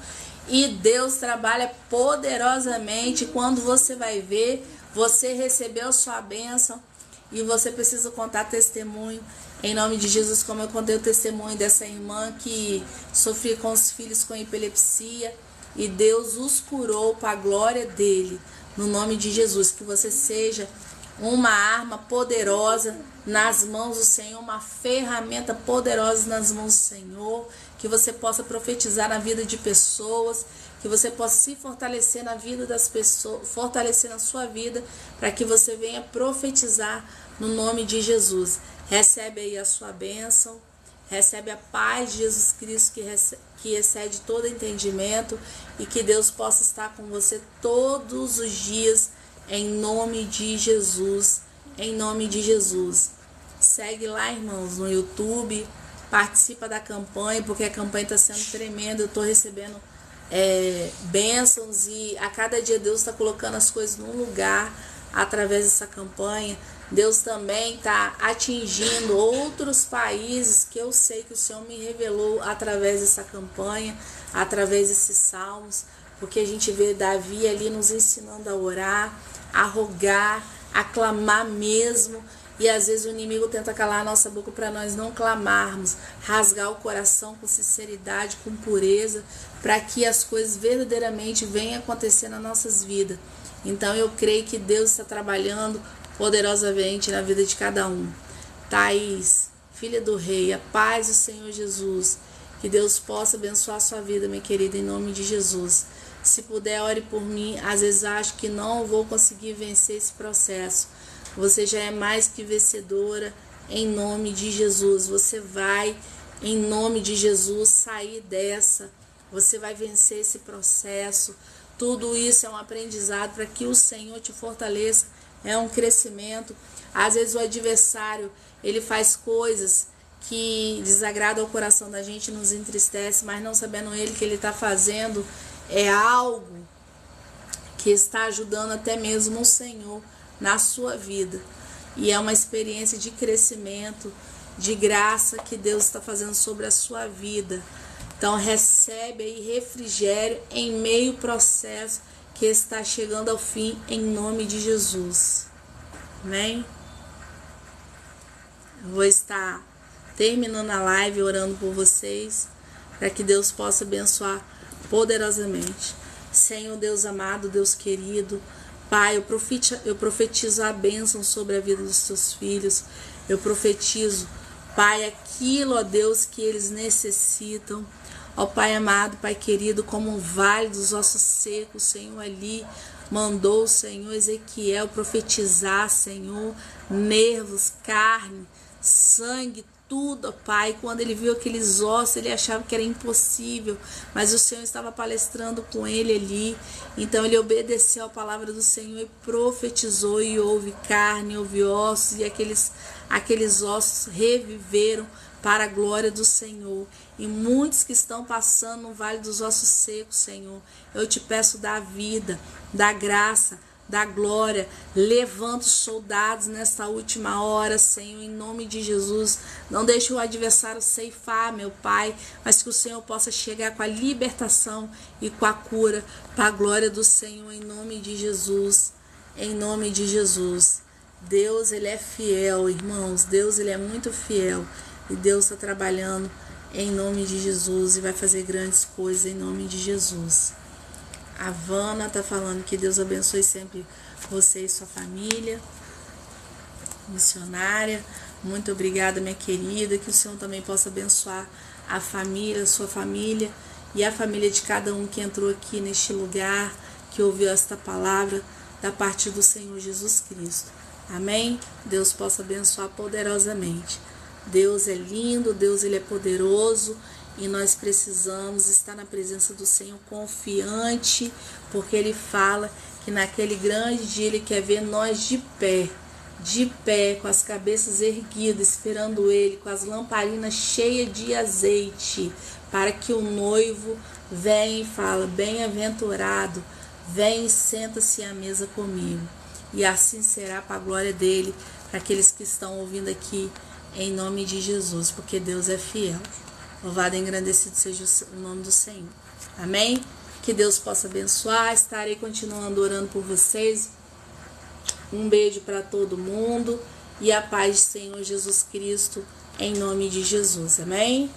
[SPEAKER 1] e Deus trabalha poderosamente. Quando você vai ver, você recebeu sua bênção, e você precisa contar testemunho, em nome de Jesus, como eu contei o testemunho dessa irmã que sofria com os filhos com epilepsia, e Deus os curou para a glória dele, no nome de Jesus. Que você seja uma arma poderosa nas mãos do Senhor, uma ferramenta poderosa nas mãos do Senhor, que você possa profetizar na vida de pessoas, que você possa se fortalecer na vida das pessoas, fortalecer na sua vida, para que você venha profetizar no nome de Jesus. Recebe aí a sua bênção. Recebe a paz de Jesus Cristo que excede todo entendimento, e que Deus possa estar com você todos os dias, em nome de Jesus, em nome de Jesus. Segue lá, irmãos, no YouTube, participa da campanha, porque a campanha está sendo tremenda. Eu estou recebendo bênçãos, e a cada dia Deus está colocando as coisas num lugar através dessa campanha. Deus também está atingindo outros países, que eu sei que o Senhor me revelou através dessa campanha, através desses salmos, porque a gente vê Davi ali nos ensinando a orar, a rogar, a clamar mesmo, e às vezes o inimigo tenta calar a nossa boca para nós não clamarmos, rasgar o coração com sinceridade, com pureza, para que as coisas verdadeiramente venham acontecer nas nossas vidas. Então eu creio que Deus está trabalhando poderosamente na vida de cada um. Thaís, filha do rei, a paz do Senhor Jesus, que Deus possa abençoar a sua vida, minha querida, em nome de Jesus. Se puder, ore por mim. Às vezes acho que não vou conseguir vencer esse processo. Você já é mais que vencedora, em nome de Jesus. Você vai, em nome de Jesus, sair dessa. Você vai vencer esse processo. Tudo isso é um aprendizado para que o Senhor te fortaleça. É um crescimento. Às vezes o adversário, ele faz coisas que desagradam o coração da gente, nos entristece, mas não sabendo ele que ele está fazendo é algo que está ajudando até mesmo o Senhor na sua vida. E é uma experiência de crescimento, de graça que Deus está fazendo sobre a sua vida. Então recebe aí refrigério em meio ao processo que está chegando ao fim, em nome de Jesus. Amém? Eu vou estar terminando a live orando por vocês, para que Deus possa abençoar poderosamente. Senhor Deus amado, Deus querido, Pai, eu profetizo a bênção sobre a vida dos teus filhos. Eu profetizo, Pai, aquilo, ó Deus, que eles necessitam. Ó Pai amado, Pai querido, como um vale dos ossos secos, Senhor, ali mandou o Senhor Ezequiel profetizar, Senhor, nervos, carne, sangue, tudo, ó Pai. Quando ele viu aqueles ossos, ele achava que era impossível, mas o Senhor estava palestrando com ele ali. Então ele obedeceu a palavra do Senhor e profetizou, e houve carne, houve ossos, e aqueles ossos reviveram para a glória do Senhor. E muitos que estão passando no vale dos ossos secos, Senhor, eu te peço da vida, da graça, da glória. Levanta os soldados nesta última hora, Senhor, em nome de Jesus. Não deixe o adversário ceifar, meu Pai, mas que o Senhor possa chegar com a libertação e com a cura para a glória do Senhor, em nome de Jesus. Em nome de Jesus. Deus, Ele é fiel, irmãos. Deus, Ele é muito fiel. E Deus está trabalhando em nome de Jesus e vai fazer grandes coisas em nome de Jesus. A Vana está falando que Deus abençoe sempre você e sua família. Missionária, muito obrigada, minha querida. Que o Senhor também possa abençoar a família, a sua família e a família de cada um que entrou aqui neste lugar, que ouviu esta palavra da parte do Senhor Jesus Cristo. Amém? Deus possa abençoar poderosamente. Deus é lindo, Deus Ele é poderoso e nós precisamos estar na presença do Senhor confiante, porque Ele fala que naquele grande dia Ele quer ver nós de pé, com as cabeças erguidas, esperando Ele, com as lamparinas cheias de azeite, para que o noivo venha e fala: bem-aventurado, vem e senta-se à mesa comigo. E assim será para a glória dEle, para aqueles que estão ouvindo aqui, em nome de Jesus, porque Deus é fiel. Louvado e engrandecido seja o nome do Senhor. Amém? Que Deus possa abençoar. Estarei continuando orando por vocês. Um beijo para todo mundo. E a paz do Senhor Jesus Cristo, em nome de Jesus. Amém?